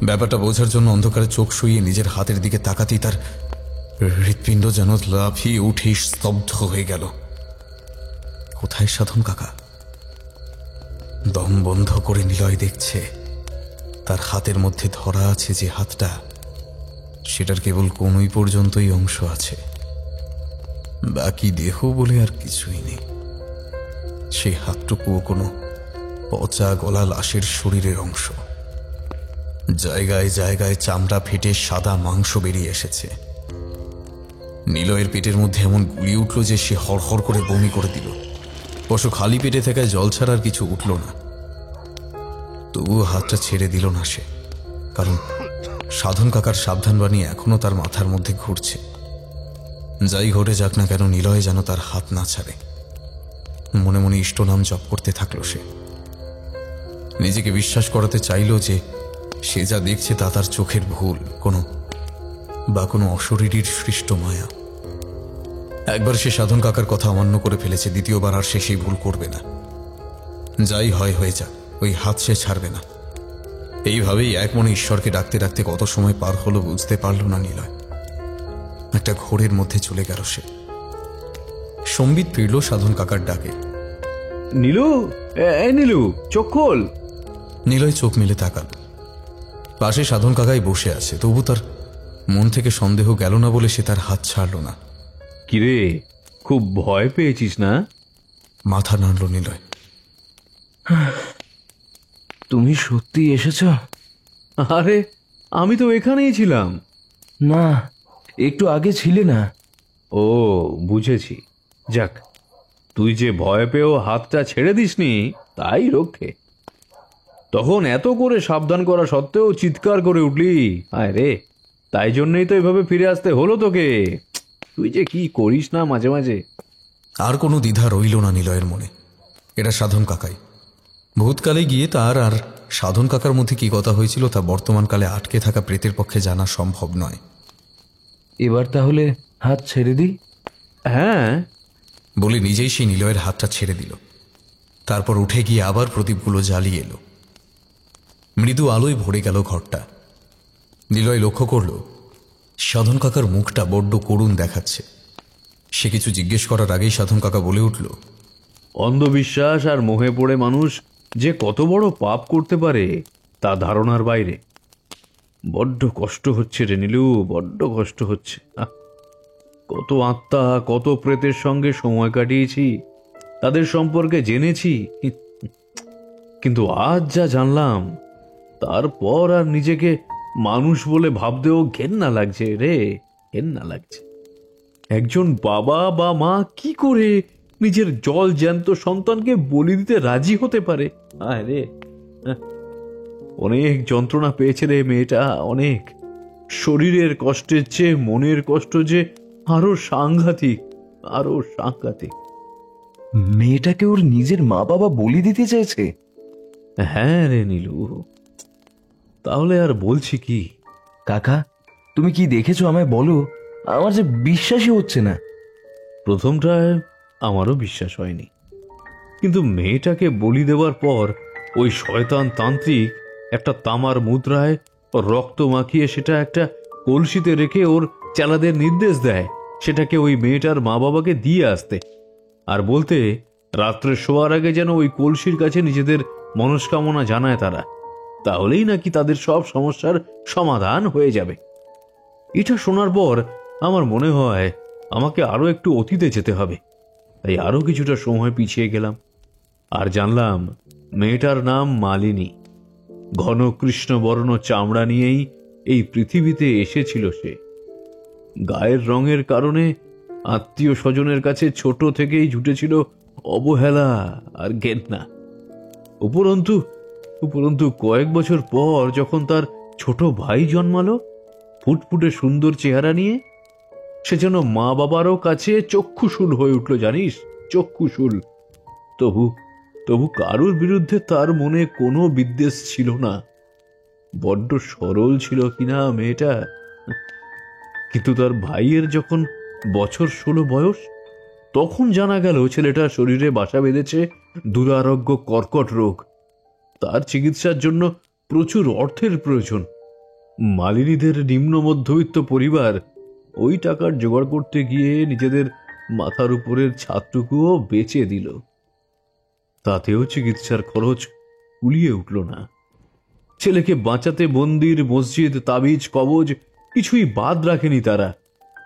ব্যাপারটা বোঝার জন্য অন্ধকারে চোখ শুইয়ে নিজের হাতের দিকে তাকাতেই তার হৃৎপিণ্ড যেন লাফিয়ে উঠে স্তব্ধ হয়ে গেল। কোথায় সাধন কাকা? দম বন্ধ করে নিলয় দেখছে তার হাতের মধ্যে ধরা আছে যে হাতটা, সেটার কেবল কোনই পর্যন্তই অংশ আছে, বাকি দেহ বলে আর কিছুই নেই। সেই হাতটুকুও কোনো পচা গলা লাশের শরীরের অংশ। জায়গায় জায়গায় চামড়া ফেটে সাদা মাংস বেরিয়ে এসেছে। নিলয়ের পেটের মধ্যে এমন গুলি উঠল যে সে হড়হড় করে বমি করে দিল। অবশ্য খালি পেটে থাকায় জল ছাড়ার কিছু উঠল না। তবুও হাতটা ছেড়ে দিল না সে, কারণ সাধন কাকার সাবধানবাণী এখনো তার মাথার মধ্যে ঘুরছে। যাই ঘটে যাক না কেন নিলয় যেন তার হাত না ছাড়ে। মনে মনে ইষ্টনাম জপ করতে থাকলো সে। নিজেকে বিশ্বাস করাতে চাইল যে সে যা দেখছে তা তার চোখের ভুল, কোনো অশরীরীর সৃষ্ট মায়া। একবার সে সাধন কাকার কথা অমান্য করে ফেলেছে, দ্বিতীয়বার আর সে সেই ভুল করবে না। যাই হয় হয়ে যাক, ওই হাত সে ছাড়বে না। এইভাবেই এক মনে ঈশ্বরকে ডাকতে ডাকতে কত সময় পার হলো বুঝতে পারল না নিলয়। একটা ঘোরের মধ্যে চলে গেল সে। সম্বিত ফিরল সাধন কাকার ডাকে। নীলু, নীলু, চোখ খোল। নিলয় চোখ মেলে তাকাল। পাশে সাধন কাকাই বসে আছে, তবু তার মন থেকে সন্দেহ গেল না বলে সে তার হাত ছাড়ল না। কিরে, খুব ভয় পেয়েছিস না? মাথা নাড়ল নিলয়। তুমি সত্যি এসেছ? আরে, আমি তো এখানেই ছিলাম। না, একটু আগে ছিলে না। ও, বুঝেছি। যাক, তুই যে ভয় পেয়েও হাতটা ছেড়ে দিসনি, তাই রক্ষে। তখন এত করে সাবধান করা সত্ত্বেও চিৎকার করে উঠলি, আয় রে, তাই জন্যই তো এভাবে ফিরে আসতে হলো তোকে। তুই যে কি করিস না মাঝে মাঝে। আর কোনো দ্বিধা রইল না নিলয়ের মনে। এটা সাধন কাকাই। ভূতকালে গিয়ে তার আর সাধন কাকার মধ্যে কি কথা হয়েছিল তা বর্তমানকালে আটকে থাকা প্রেতের পক্ষে জানা সম্ভব নয়। এবার তাহলে হাত ছেড়ে দিই? হ্যাঁ, বলে নিজেই সেই নিলয়ের হাতটা ছেড়ে দিল। তারপর উঠে গিয়ে আবার প্রদীপগুলো জ্বালিয়ে এলো। মৃদু আলোয় ভরে গেল ঘরটা। নিলয় লক্ষ্য করল সাধন কাকার মুখটা বড্ড করুণ দেখাচ্ছে। সে কিছু জিজ্ঞেস করার আগেই সাধন কাকা বলে উঠল, অন্ধবিশ্বাস আর মোহে পড়ে মানুষ যে কত বড় পাপ করতে পারে তা ধারণার বাইরে। বড্ড কষ্ট হচ্ছে রে নীলু, বড্ড কষ্ট হচ্ছে। কত আত্মা, কত প্রেতের সঙ্গে সময় কাটিয়েছি, তাদের সম্পর্কে জেনেছি, কিন্তু আজ যা জানলাম তারপর আর নিজেকে মানুষ বলে ভাবতেও ঘেন্না লাগছে রে, ঘেন্না লাগছে। একজন বাবা বা মা কি করে নিজের জল জ্যান্ত সন্তানকে বলি দিতে রাজি হতে পারে? আয় রে, অনেক যন্ত্রণা পেয়েছে রে মেয়েটা, অনেক। শরীরের কষ্টের চেয়ে মনের কষ্ট যে আরো সাংঘাতিক, আরো সাংঘাতিক। মেয়েটাকে ওর নিজের মা বাবা বলি দিতে চাইছে? হ্যাঁ রে নীলু, তাহলে আর বলছি কি? কাকা, তুমি কি দেখেছো আমায় বলো, আমার যে বিশ্বাসই হচ্ছে না। প্রথমটায় আমারও বিশ্বাস হয়নি, কিন্তু মেয়েটাকে বলি দেওয়ার পর ওই শয়তান তান্ত্রিক একটা তামার মুদ্রায় রক্ত মাখিয়ে সেটা একটা কলসিতে রেখে ওর চেলাদের নির্দেশ দেয় সেটাকে ওই মেয়েটার মা বাবাকে দিয়ে আসতে, আর বলতে রাত্রে শোয়ার আগে যেন ওই কলসির কাছে নিজেদের মনস্কামনা জানায় তারা, তাহলেই নাকি তাদের সব সমস্যার সমাধান হয়ে যাবে। এটা শোনার পর আমার মনে হয় আমাকে আরো একটু অতীতে যেতে হবে, তাই আরো কিছুটা সময় পিছিয়ে গেলাম আর জানলাম মেয়েটার নাম মালিনী। ঘন কৃষ্ণবর্ণ চামড়া নিয়েই এই পৃথিবীতে এসেছিল সে। গায়ের রঙের কারণে আত্মীয় স্বজনের কাছে ছোট থেকেই জুটেছিল অবহেলা আর ঘেন্না। উপরন্তু কয়েক বছর পর যখন তার ছোট ভাই জন্মালো ফুটফুটে সুন্দর চেহারা নিয়ে, সে যেন মা বাবারও কাছে চক্ষুশূল হয়ে উঠল, জানিস, চক্ষুশূল। তবু কারুর বিরুদ্ধে তার মনে কোনো বিদ্বেষ ছিল না। বড্ড সরল ছিল কিনা মেয়েটা। কিন্তু তার ভাইয়ের যখন বছর 16 বয়স, তখন জানা গেল ছেলেটার শরীরে বাসা বেঁধেছে দুরারোগ্য কর্কট রোগ। তার চিকিৎসার জন্য প্রচুর অর্থের প্রয়োজন। মালিনীদের নিম্ন মধ্যবিত্ত পরিবার ওই টাকার জোগাড় করতে গিয়ে নিজেদের মাথার উপরের ছাদটুকুও বেচে দিল। তাতেও চিকিৎসার খরচ কুলিয়ে উঠল না। ছেলেকে বাঁচাতে মন্দির, মসজিদ, তাবিজ, কবজ কিছুই বাদ রাখেনি তারা।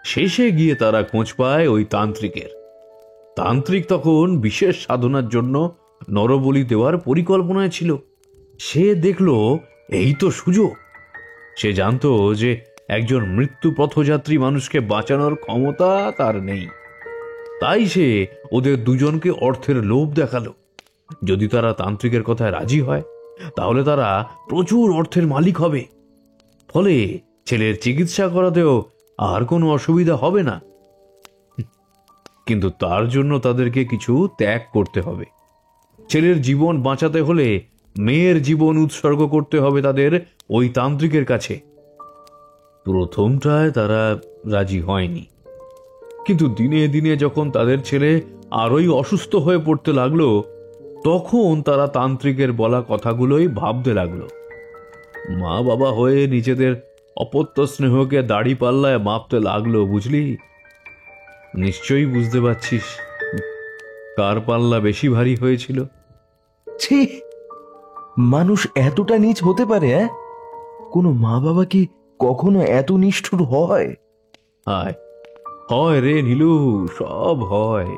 শেষে গিয়ে তারা খোঁজ পায় ওই তান্ত্রিকের। তান্ত্রিক তখন বিশেষ সাধনার জন্য নরবলি দেওয়ার পরিকল্পনায় ছিল। সে দেখল এই তো সুযোগ। সে জানতো যে একজন মৃত্যু পথযাত্রী মানুষকে বাঁচানোর ক্ষমতা তার নেই, তাই সে ওদের দুজনকে অর্থের লোভ দেখালো। যদি তারা তান্ত্রিকের কথায় রাজি হয় তাহলে তারা প্রচুর অর্থের মালিক হবে, ফলে ছেলের চিকিৎসা করাতেও আর কোনো অসুবিধা হবে না। কিন্তু তার জন্য তাদেরকে কিছু ত্যাগ করতে হবে। ছেলের জীবন বাঁচাতে হলে মেয়ের জীবন উৎসর্গ করতে হবে তাদের ওই তান্ত্রিকের কাছে। প্রথমটায় তারা রাজি হয়নি, কিন্তু দিনে দিনে যখন তাদের ছেলে আরোই অসুস্থ হয়ে পড়তে লাগলো, তখন তারা তান্ত্রিকের বলা কথাগুলোই ভাবতে লাগলো। মা বাবা হয়ে নিজেদের অপত্য স্নেহকে দাড়ি পাল্লায় মাপতে লাগলো, বুঝলি? নিশ্চয়ই বুঝতে পারছিস কার পাল্লা বেশি ভারী হয়েছিল। ছি, মানুষ এতটা নীচ হতে পারে? কোনো মা বাবা কি কখনো এত নিষ্ঠুর হয়? হায়, হয় রে নীলু, সব হয়,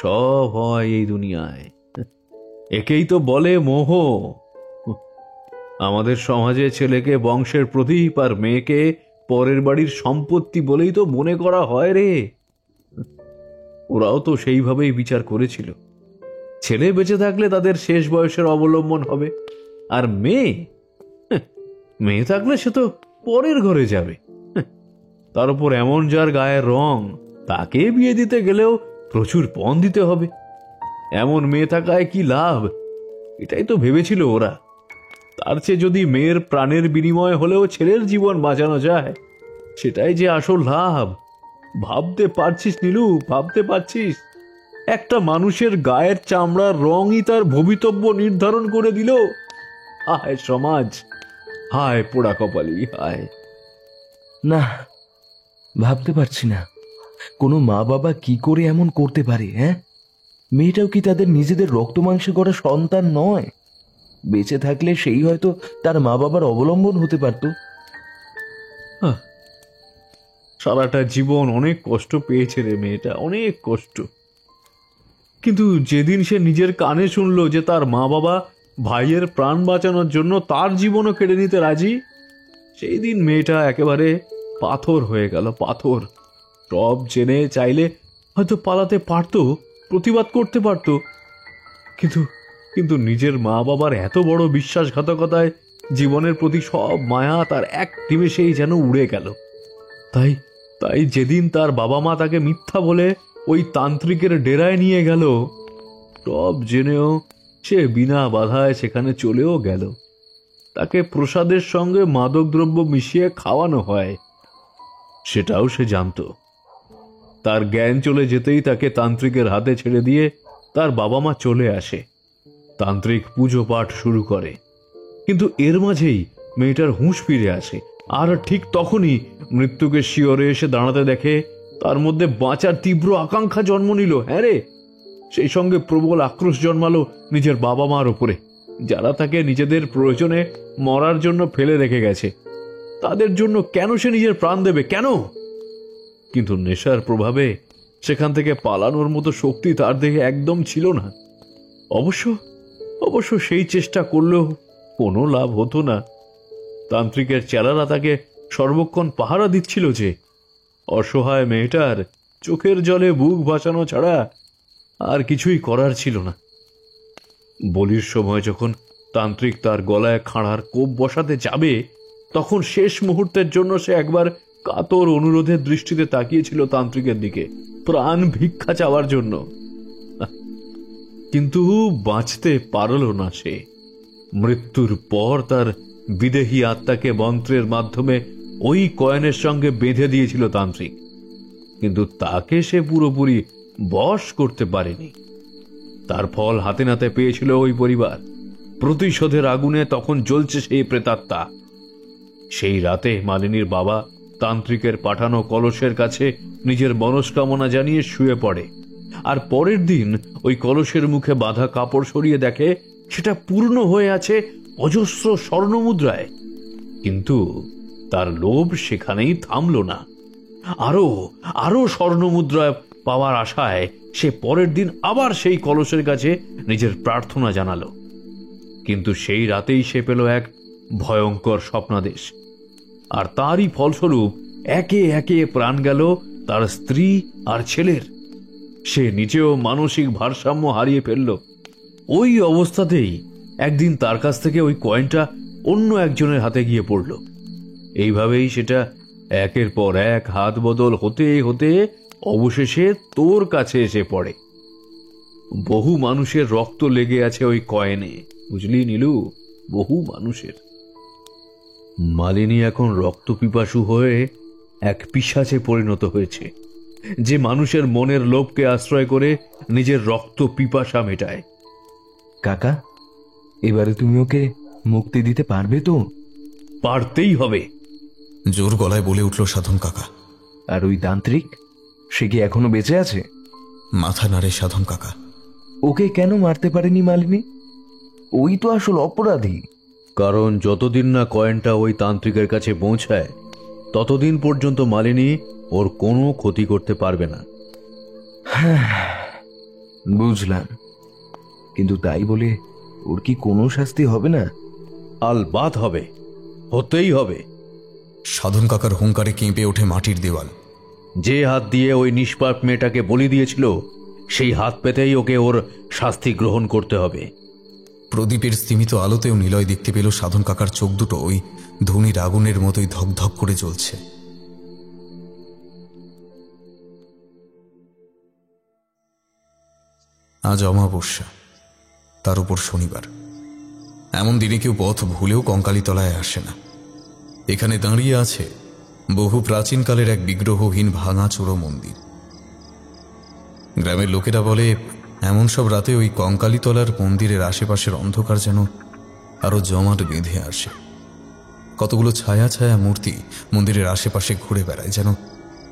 সব হয় এই দুনিয়ায়। একেই তো বলে মোহ। আমাদের সমাজে ছেলেকে বংশের প্রদীপ আর মেয়েকে পরের বাড়ির সম্পত্তি বলেই তো মনে করা হয় রে। ওরাও তো সেইভাবেই বিচার করেছিল। ছেলে বেঁচে থাকলে তাদের শেষ বয়সের অবলম্বন হবে, আর মেয়ে থাকলে সে তো পরের ঘরে যাবে। তার উপর এমন যার গায়ের রং, তাকে বিয়ে দিতে গেলেও প্রচুর পণ দিতে হবে। এমন মেয়ে থাকায় কি লাভ, এটাই তো ভেবেছিল ওরা। তার চেয়ে যদি মেয়ের প্রাণের বিনিময় হলেও ছেলের জীবন বাঁচানো যায়, সেটাই যে আসল লাভ। ভাবতে পারছিস নীলু, ভাবতে পারছিস? একটা মানুষের গায়ের চামড়ার রঙই তার ভবিতব্য নির্ধারণ করে দিল। হায় সমাজ, হায় পোড়া কপালি, হায়। না, ভাবতে পারছি না কোনো মা বাবা কি করে এমন করতে পারে। মেয়েটাও কি তাদের নিজেদের রক্ত মাংসে করা সন্তান নয়? বেঁচে থাকলে সেই হয়তো তার মা বাবার অবলম্বন হতে পারত। সারাটা জীবন অনেক কষ্ট পেয়েছে রে মেয়েটা, অনেক কষ্ট। কিন্তু যেদিন সে নিজের কানে শুনলো যে তার মা বাবা ভাইয়ের প্রাণ বাঁচানোর জন্য তার জীবনও কেড়ে নিতে রাজি, সেই দিন মেয়েটা একেবারে পাথর হয়ে গেল, পাথর। সব জেনে চাইলে হয়তো পালাতে পারতো, প্রতিবাদ করতে পারত, কিন্তু নিজের মা বাবার এত বড় বিশ্বাসঘাতকতায় জীবনের প্রতি সব মায়া তার এক নিমেষেই যেন উড়ে গেল। তাই যেদিন তার বাবা মা তাকে মিথ্যা বলে ওই তান্ত্রিকের ডেরায় নিয়ে গেল, সব জেনেও সে বিনা বাধায় সেখানে চলেও গেল। তাকে প্রসাদের সঙ্গে মাদকদ্রব্য মিশিয়ে খাওয়ানো হয়, সেটাও সে জানত। তার জ্ঞান চলে যেতেই তাকে তান্ত্রিকের হাতে ছেড়ে দিয়ে তার বাবা মা চলে আসে। তান্ত্রিক পুজো পাঠ শুরু করে, কিন্তু এর মাঝেই মেয়েটার হুঁশ ফিরে আসে। আর ঠিক তখনই মৃত্যুকে শিয়রে এসে দাঁড়াতে দেখে তার মধ্যে বাঁচার তীব্র আকাঙ্ক্ষা জন্ম নিল। হ্যাঁ রে, সেই সঙ্গে প্রবল আক্রোশ জন্মালো নিজের বাবা মার উপরে, যারা তাকে নিজেদের প্রয়োজনে মরার জন্য ফেলে রেখে গেছে। তাদের জন্য কেন সে নিজের প্রাণ দেবে, কেন? কিন্তু নেশার প্রভাবে সেখান থেকে পালানোর মতো শক্তি তার দেহে একদম ছিল না। অবশ্য সেই চেষ্টা করলেও কোনো লাভ হতো না। তান্ত্রিকের চেলারা তাকে সর্বক্ষণ পাহারা দিচ্ছিল যে। অসহায় মেয়েটার চোখের জলে বুক ভাসানো ছাড়া আর কিছুই করার ছিল না। বলির সময় যখন তান্ত্রিক তার গলায় খাঁড়ার কোপ বসাতে যাবে, তখন শেষ মুহূর্তের জন্য সে একবার কাতর অনুরোধের দৃষ্টিতে তাকিয়েছিল তান্ত্রিকের দিকে, প্রাণ ভিক্ষা চাওয়ার জন্য। কিন্তু বাঁচতে পারল না সে। মৃত্যুর পর তার বিদেহী আত্মাকে মন্ত্রের মাধ্যমে ওই কয়েনের সঙ্গে বেঁধে দিয়েছিল তান্ত্রিক, কিন্তু তাকে সে পুরোপুরি বশ করতে পারেনি। তার ফল হাতে নাতে পেয়েছিল ওই পরিবার। প্রতিশোধের আগুনে তখন জ্বলছে সেই প্রেতাত্মা। সেই রাতে মালিনীর বাবা তান্ত্রিকের পাঠানো কলসের কাছে নিজের মনস্কামনা জানিয়ে শুয়ে পড়ে, আর পরের দিন ওই কলসের মুখে বাঁধা কাপড় সরিয়ে দেখে সেটা পূর্ণ হয়ে আছে অজস্র স্বর্ণমুদ্রায়। কিন্তু তার লোভ সেখানেই থামল না। আরো স্বর্ণমুদ্রা পাওয়ার আশায় সে পরের দিন আবার সেই কলসের কাছে নিজের প্রার্থনা জানালো। কিন্তু সেই রাতেই সে পেল এক ভয়ঙ্কর স্বপ্নাদেশ, আর তারই ফলস্বরূপ একে একে প্রাণ গেল তার স্ত্রী আর ছেলের। সে নিজেও মানসিক ভারসাম্য হারিয়ে ফেলল। ওই অবস্থাতেই একদিন তার কাছ থেকে ওই কয়েনটা অন্য একজনের হাতে গিয়ে পড়ল। এইভাবেই সেটা একের পর এক হাত বদল হতে হতে অবশেষে তোর কাছে এসে পড়ে। বহু মানুষের রক্ত লেগে আছে ওই কয়েনে, বুঝলি নীলু, বহু মানুষের। মালিনী এখন রক্ত পিপাসু হয়ে এক পিশাচে পরিণত হয়েছে, যে মানুষের মনের লোভকে আশ্রয় করে নিজের রক্ত পিপাসা মেটায়। কাকা, এবারে তুমি ওকে মুক্তি দিতে পারবে তো? পারতেই হবে। জোর গলায় বলে উঠল সাধন কাকা। আর ওই তান্ত্রিক, সে কি এখনো বেঁচে আছে? মাথা নাড়ে সাধন কাকা। ওকে কেন মারতে পারেনি মালিনী? ওই তো আসল অপরাধী। কারণ যতদিন না কয়েনটা ওই তান্ত্রিকের কাছে পৌঁছায় ততদিন পর্যন্ত মালিনী ওর কোনো ক্ষতি করতে পারবে না। বুঝলাম, কিন্তু তাই বলে ওর কি কোনো শাস্তি হবে না? আলবাত হবে, হতেই হবে। সাধন কাকার হুঙ্কারে কেঁপে ওঠে মাটির দেওয়াল। যে হাত দিয়ে ওই নিষ্পাপ মেয়েটাকে বলি দিয়েছিল সেই হাত পেতেই ওকে ওর শাস্তি গ্রহণ করতে হবে। প্রদীপের স্তিমিত আলোতেও নিলয় দেখতে পেল সাধন কাকার চোখ দুটো ওই ধুনির আগুনের মতোই ধকধক করে জ্বলছে। আজ অমাবস্যা, তার উপর শনিবার। এমন দিনে কেউ পথ ভুলেও কঙ্কালীতলায় আসে না। এখানে দাঁড়িয়ে আছে বহু প্রাচীনকালের এক বিগ্রহহীন ভাঙাচোরো মন্দির। গ্রামের লোকেরা বলে এমন সব রাতে ওই কঙ্কালীতলার মন্দিরের আশেপাশের অন্ধকার যেন আরো জমাট বেঁধে আসে। কতগুলো ছায়া ছায়া মূর্তি মন্দিরের আশেপাশে ঘুরে বেড়ায়, যেন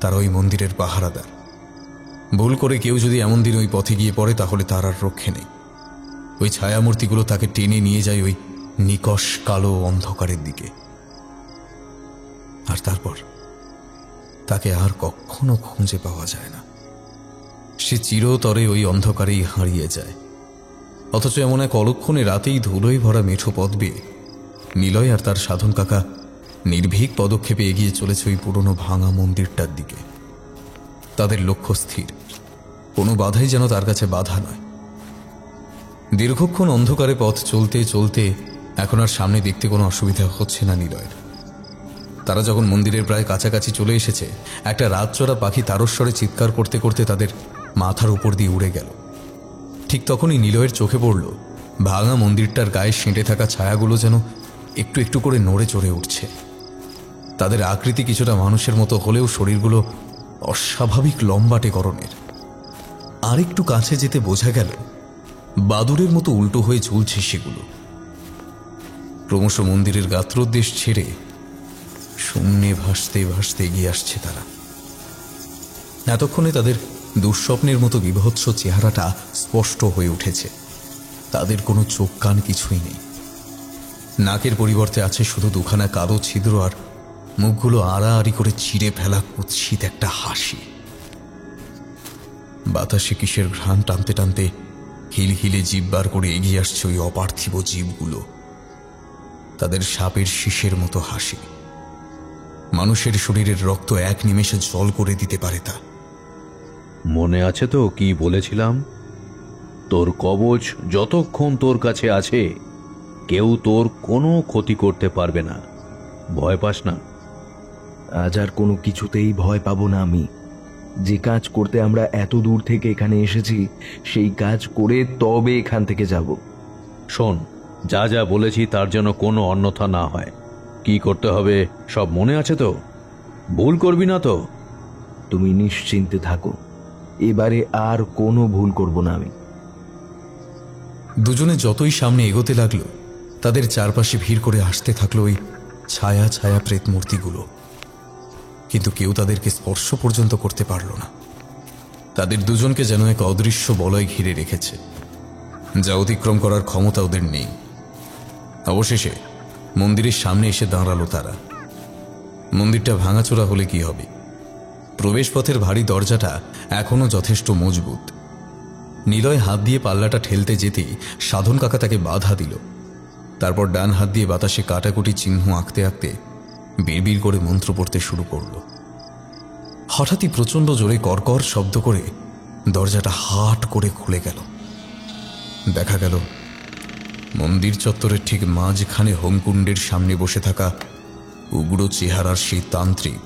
তারা ওই মন্দিরের পাহারাদার। ভুল করে কেউ যদি এমন দিন ওই পথে গিয়ে পড়ে তাহলে তার আর রক্ষে নেই। ওই ছায়ামূর্তিগুলো তাকে টেনে নিয়ে যায় ওই নিকষ কালো অন্ধকারের দিকে, আর তারপর তাকে আর কখনো খুঁজে পাওয়া যায় না। সে চিরতরে ওই অন্ধকারেই হারিয়ে যায়। অথচ এমন এক অলক্ষণে রাতেই ধুলোয় ভরা মেঠো পথ বেয়ে নিলয় আর তার সাধন কাকা নির্ভীক পদক্ষেপে এগিয়ে চলেছে ওই পুরনো ভাঙা মন্দিরটার দিকে। তাদের লক্ষ্য স্থির, কোনো বাধাই যেন তার কাছে বাধা নয়। দীর্ঘক্ষণ অন্ধকারে পথ চলতে চলতে এখন আর সামনে দেখতে কোনো অসুবিধা হচ্ছে না নিলয়ের। তারা যখন মন্দিরের প্রায় কাছাকাছি চলে এসেছে, একটা রাতচরা পাখি তারস্বরে চিৎকার করতে করতে তাদের মাথার উপর দিয়ে উড়ে গেল। ঠিক তখনই নিলয়ের চোখে পড়ল ভাঙা মন্দিরটার গায়ে সেঁটে থাকা ছায়াগুলো যেন একটু একটু করে নড়ে চড়ে উঠছে। তাদের আকৃতি কিছুটা মানুষের মতো হলেও শরীরগুলো অস্বাভাবিক লম্বাটে গড়নের। আর একটু কাছে যেতে বোঝা গেল বাদুড়ের মতো উল্টো হয়ে ঝুলছে সেগুলো। ক্রমশ মন্দিরের গাত্রোদ্দেশ ছেড়ে শূন্যে ভাসতে ভাসতে এগিয়ে আসছে তারা। এতক্ষণে তাদের দুঃস্বপ্নের মতো বিভৎস চেহারাটা স্পষ্ট হয়ে উঠেছে। তাদের কোনো চোখ কান কিছুই নেই। নাকের পরিবর্তে আছে শুধু দুখানা কালো ছিদ্র, আর মুখগুলো আড়াআড়ি করে চিড়ে ফেলা কুৎসিত একটা হাসি। বাতাসে কিসের ঘ্রাণ টানতে টানতে হিলহিলে জিভ বার করে এগিয়ে আসছে ওই অপার্থিব জীবগুলো। তাদের সাপের শীষের মতো হাসি। মানুষের শরীরের রক্ত এক নিমেষে জল করে দিতে পারে তা। মনে আছে তো কি বলেছিলাম? তোর কবচ যতক্ষণ তোর কাছে আছে কেউ তোর কোনো ক্ষতি করতে পারবে না। ভয় পাস না। আজ আর কোনো কিছুতেই ভয় পাবো না আমি। যে কাজ করতে আমরা এত দূর থেকে এখানে এসেছি সেই কাজ করে তবে এখান থেকে যাব। শোন, যা যা বলেছি তার যেন কোনো অন্যথা না হয়। কি করতে হবে সব মনে আছে তো? ভুল করবি না তো? তুমি নিশ্চিন্তে থাকো, এবারে আর কোনো ভুল করব না আমি। দুজনে যতই সামনে এগোতে লাগলো তাদের চারপাশে ভিড় করে আসতে থাকলো ওই ছায়া ছায়া প্রেত মূর্তিগুলো, কিন্তু কেউ তাদেরকে স্পর্শ পর্যন্ত করতে পারল না। তাদের দুজনকে যেন এক অদৃশ্য বলয় ঘিরে রেখেছে, যা অতিক্রম করার ক্ষমতা ওদের নেই। অবশেষে মন্দিরের সামনে এসে দাঁড়ালো তারা। মন্দিরটা ভাঙাচোরা হলে কি হবে, প্রবেশপথের ভারী দরজাটা এখনো যথেষ্ট মজবুত। নিলয় হাত দিয়ে পাল্লাটা ঠেলতে যেতেই সাধন কাকা তাকে বাধা দিল। তারপর ডান হাত দিয়ে বাতাসে কাটাকুটি চিহ্ন আঁকতে আঁকতে বিড়বিড় করে মন্ত্র পড়তে শুরু করল। হঠাৎই প্রচণ্ড জোরে করকর শব্দ করে দরজাটা হাট করে খুলে গেল। দেখা গেল মন্দির চত্বরের ঠিক মাঝখানে হোমকুণ্ডের সামনে বসে থাকা উগ্র চেহারার সেই তান্ত্রিক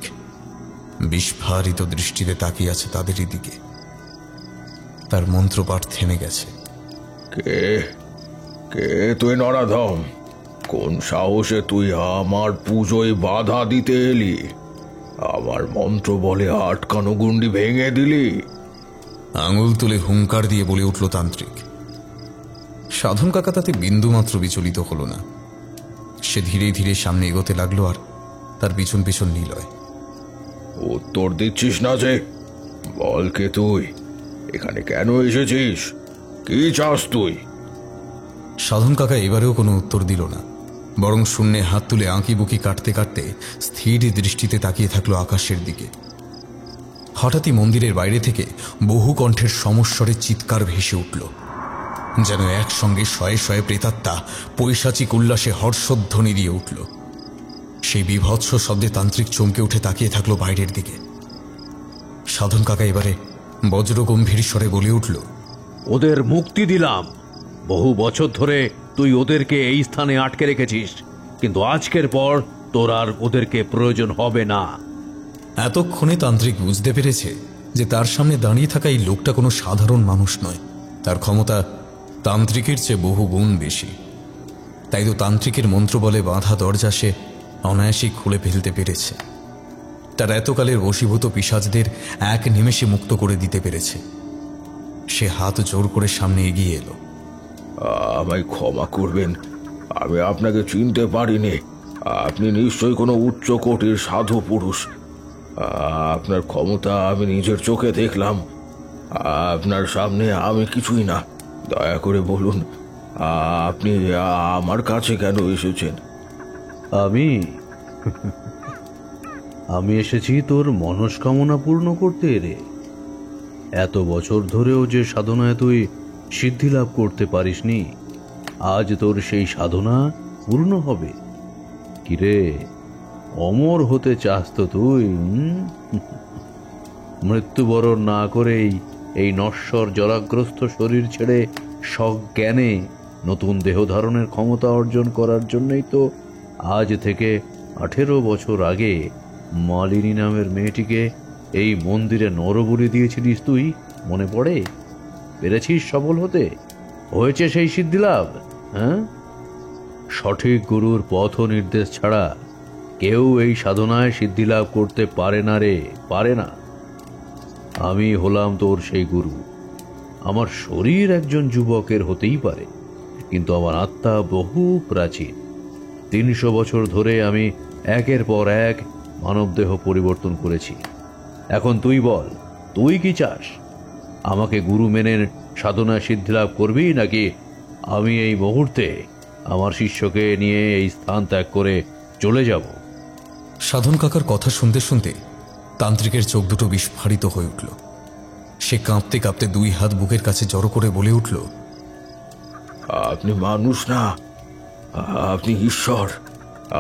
বিস্ফারিত দৃষ্টিতে তাকিয়ে আছে তাদেরই দিকে। তার মন্ত্রপাঠ থেমে গেছে। কে কে তুই নরাধম? কোন সাহসে তুই আমার পুজোয় বাধা দিতে এলি? আমার মন্ত্র বলে আটকানো গুন্ডি ভেঙে দিলি? আঙুল তুলে হুঙ্কার দিয়ে বলে উঠল তান্ত্রিক। সাধন কাকা তাতে বিন্দুমাত্র বিচলিত হল না। সে ধীরে ধীরে সামনে এগোতে লাগলো, আর তার পিছন পিছন নিলয়। উত্তর দিচ্ছিস না যে? বল কে তুই? এখানে কেন এসেছিস? কি চাস তুই? সাধন কাকা এবারেও কোনো উত্তর দিল না, বরং শূন্যে হাত তুলে আঁকি বুকি কাটতে কাটতে স্থির দৃষ্টিতে তাকিয়ে থাকলো আকাশের দিকে। হঠাৎই মন্দিরের বাইরে থেকে বহু কণ্ঠের সমস্বরে চিৎকার ভেসে উঠল, যেন একসঙ্গে শয়ে শয়ে প্রেতাত্মা পৈশাচিক উল্লাসে হর্ষধ্বনি দিয়ে উঠল। সেই বিভৎস শব্দে তান্ত্রিক চমকে উঠে তাকিয়ে থাকলো বাইরের দিকে। সাধন কাকা এবারে বজ্রগম্ভীর স্বরে বলে উঠল, ওদের মুক্তি দিলাম। বহু বছর ধরে তুই ওদেরকে এই স্থানে আটকে রেখেছিস, কিন্তু আজকের পর তোর আর ওদেরকে প্রয়োজন হবে না। এতক্ষণে তান্ত্রিক বুঝতে পেরেছে যে তার সামনে দাঁড়িয়ে থাকা এই লোকটা কোনো সাধারণ মানুষ নয়, তার ক্ষমতা তান্ত্রিকের চেয়ে বহু গুণ বেশি। তাই তো তান্ত্রিকের মন্ত্র বলে বাঁধা দরজা সে অনায়াসেই খুলে ফেলতে পেরেছে। তার এতকালের বশীভূত পিশাচদের এক নিমেষে মুক্ত করে দিতে পেরেছে। সে হাত জোর করে সামনে এগিয়ে এলো। আমায় ক্ষমা করবেন, আমি আপনাকে চিনতে পারিনি। আপনি নিশ্চয়ই কোনো উচ্চ কোটির সাধু পুরুষ। আপনার ক্ষমতা আমি নিজের চোখে দেখলাম। আপনার সামনে আমি কিছুই না। দয়া করে বলুন, আপনি আমার কাছে কেন এসেছেন? আমি এসেছি তোর মনস্কামনা পূর্ণ করতে রে। এত বছর ধরেও যে সাধনায় তুই সিদ্ধি লাভ করতে পারিসনি, আজ তোর সেই সাধনা পূর্ণ হবে। কিরে, অমর হতে চাস তো তুই? মৃত্যুবরণ না করেই এই নশ্বর জরাগ্রস্ত শরীর ছেড়ে সজ্ঞানে নতুন দেহ ধারণের ক্ষমতা অর্জন করার জন্যই তো আজ থেকে 18 বছর আগে মালিনী নামের মেয়েটিকে এই মন্দিরে নরবলি দিয়েছিলিস তুই, মনে পড়ে? পেরেছিস সফল হতে? হয়েছে সেই সিদ্ধিলাভ? হ্যাঁ, সঠিক গুরুর পথ নির্দেশ ছাড়া কেউ এই সাধনায় সিদ্ধিলাভ করতে পারে না রে, পারে না। আমি হলাম তোর সেই গুরু। আমার শরীর একজন যুবকের হতেই পারে, কিন্তু আমার আত্মা বহু প্রাচীন। 300 বছর ধরে আমি একের পর এক মানবদেহ পরিবর্তন করেছি। এখন তুই বল, তুই কি চাস? আমাকে গুরু মেনে সাধনা সিদ্ধিলাভ করবি, নাকি আমি এই মুহূর্তে আমার শিষ্যকে নিয়ে এই স্থান ত্যাগ করে চলে যাব? সাধন কাকার কথা শুনতে শুনতে তান্ত্রিকের চোখ দুটো বিস্ফারিত হয়ে উঠল। সে কাঁপতে কাঁপতে 2 হাত বুকের কাছে জড়ো করে বলে উঠল, আপনি মানুষ না, আপনি ঈশ্বর,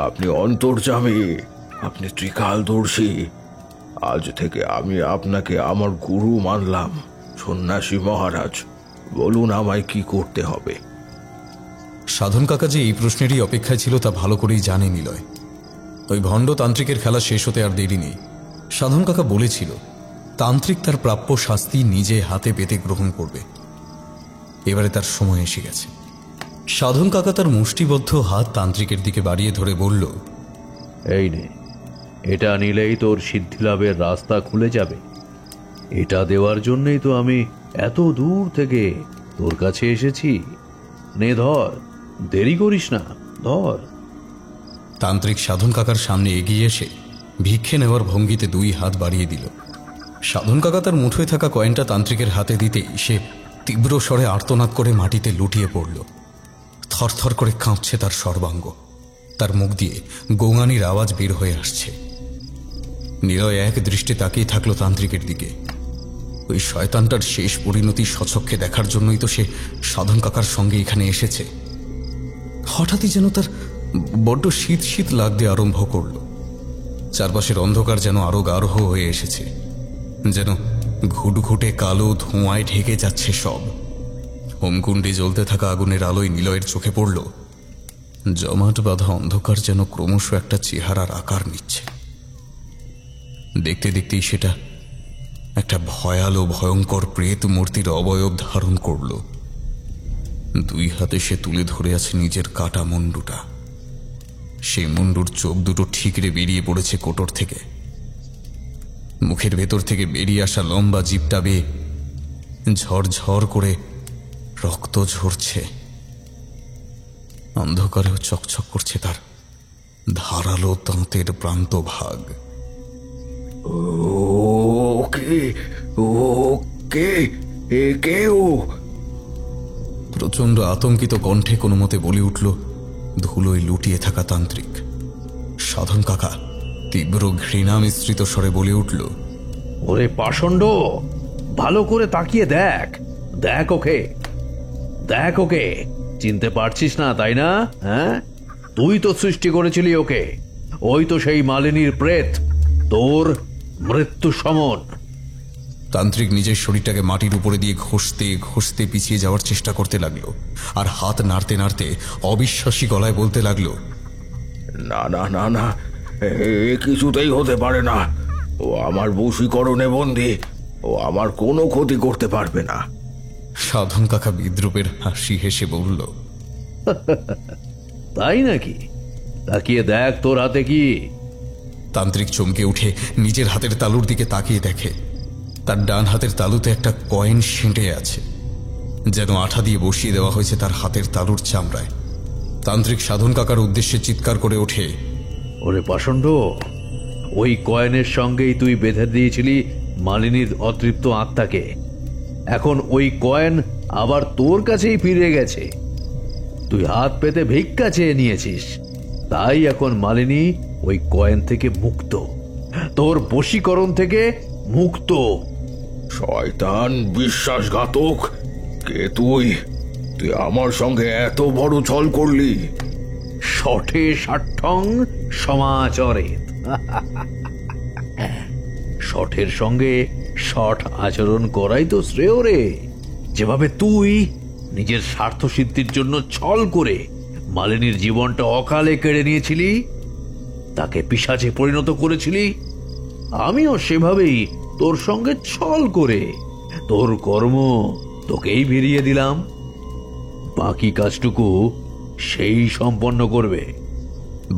আপনি অন্তর্যামী, আপনি ত্রিকালদর্শী। আজ থেকে আমি আপনাকে আমার গুরু মানলাম। সন্ন্যাসী মহারাজ, বলুন আমায় কি করতে হবে? সাধন কাকা যে এই প্রশ্নেরই অপেক্ষায় ছিল তা ভালো করেই জানে নিলয়। ওই ভণ্ড তান্ত্রিকের খেলা শেষ হতে আর দেরি নেই। সাধন কাকা বলেছিল তান্ত্রিক তার প্রাপ্য শাস্তি নিজে হাতে পেতে গ্রহণ করবে। এবারে তার সময় এসে গেছে। সাধন কাকা তার মুষ্টিবদ্ধ হাত তান্ত্রিকের দিকে বাড়িয়ে ধরে বলল, এই নে, এটা নিলেই তোর সিদ্ধিলাভের রাস্তা খুলে যাবে। এটা দেওয়ার জন্যই তো আমি এত দূর থেকে তোর কাছে এসেছি। নে ধর, দেরি করিস না, ধর। তান্ত্রিক সাধন কাকার সামনে এগিয়ে এসে ভিক্ষে নেওয়ার ভঙ্গিতে 2 হাত বাড়িয়ে দিল। সাধন কাকা তার মুঠোয় থাকা কয়েনটা তান্ত্রিকের হাতে দিতেই সে তীব্র স্বরে আর্তনাদ করে মাটিতে লুটিয়ে পড়ল। থরথর করে কাঁপছে তার সর্বাঙ্গ। তার মুখ দিয়ে গোঙানির আওয়াজ বের হয়ে আসছে। নিলয় এক দৃষ্টে তাকিয়ে থাকলো তান্ত্রিকের দিকে। ওই শয়তানটার শেষ পরিণতি স্বচক্ষে দেখার জন্যই তো সে সাধন কাকার সঙ্গে এখানে এসেছে। হঠাৎই যেন তার বড্ড শীত শীত লাগতে আরম্ভ করল। চারপাশের অন্ধকার যেন আরো গাঢ় হয়ে এসেছে, যেন ঘুটঘুটে কালো ধোঁয়ায় ঢেকে যাচ্ছে সব। হোমকুণ্ডে জ্বলতে থাকা আগুনের আলোয় নিলয়ের চোখে পড়ল জমাট বাঁধা অন্ধকার যেন ক্রমশ একটা চেহারার আকার নিচ্ছে। দেখতে দেখতেই সেটা একটা ভয়ালো ভয়ঙ্কর প্রেত মূর্তির অবয়ব ধারণ করল। 2 হাতে সে তুলে ধরে আছে নিজের কাটা মুন্ডুটা। সেই মুন্ডুর চোখ দুটো ঠিকরে বেরিয়ে পড়েছে কোটর থেকে। মুখের ভেতর থেকে বেরিয়ে আসা লম্বা জিভটা বেয়ে ঝরঝর করে রক্ত ঝরছে। অন্ধকারেও চকচক করছে তার ধারালো দাঁতের প্রান্ত ভাগ। ওকে ওকে এ কেউ? প্রচন্ড আতঙ্কিত কণ্ঠে কোনো মতে বলে উঠল ধুলোয় লুটিয়ে থাকা তান্ত্রিক। সাধন কাকা তীব্র ঘৃণা মিশ্রিত স্বরে বলে উঠল, ওরে পাষণ্ড, ভালো করে তাকিয়ে দেখ, দেখ ওকে, দেখ ওকে। চিনতে পারছিস না তাই না? হ্যাঁ, তুই তো সৃষ্টি করেছিলি ওকে। ওই তো সেই মালিনীর প্রেত, তোর মৃত্যু সমন। তান্ত্রিক নিজের শরীরটাকে মাটির উপরে দিয়ে ঘষতে ঘষতে পিছিয়ে যাওয়ার চেষ্টা করতে লাগলো, আর হাত নাড়তে নাড়তে অবিশ্বাসী গলায় বলতে লাগলো, না না না না, এ কিছুতেই হতে পারে না। ও আমার বশীকরণে বন্দী, ও আমার কোনো ক্ষতি করতে পারবে না। সাধন কাকা বিদ্রুপের হাসি হেসে বলল, তাই নাকি? তাকিয়ে দেখ তোর হাতে কি। তান্ত্রিক চমকে উঠে নিজের হাতের তালুর দিকে তাকিয়ে দেখে তার ডান হাতের তালুতে একটা কয়েন সেঁটে আছে, যেন আঠা দিয়ে বসিয়ে দেওয়া হয়েছে তার হাতের তালুর চামড়ায়। তান্ত্রিক সাধন কাকার উদ্দেশ্যে চিৎকার করে ওঠে, ওরে পাষণ্ড, ওই কয়েনের সঙ্গেই তুই বেঁধে দিয়েছিলি মালিনীর অতৃপ্ত আত্মাকে। এখন ওই কয়েন আবার তোর কাছেই ফিরে গেছে। তুই হাত পেতে ভিক্ষা চেয়ে নিয়েছিস, তাই এখন মালিনী ওই কয়েন থেকে মুক্ত, তোর বশীকরণ থেকে মুক্ত। শয়তান, বিশ্বাসঘাতক, কে তুই? তুই আমার সঙ্গে এত বড় ছল করলি? শঠে ষাঠ্যং সমাচরে। শঠের সঙ্গে শঠ আচরণ করাই তো শ্রেয় রে। যেভাবে তুই নিজের স্বার্থ সিদ্ধির জন্য ছল করে মালিনীর জীবনটা অকালে কেড়ে নিয়েছিলি, তাকে পিশাচে পরিণত করেছিলি, আমিও সেভাবেই তোর সঙ্গে ছল করে তোর কর্ম তোকেই ভিড়িয়ে দিলাম। বাকি কাজটুকু সেই সম্পন্ন করবে।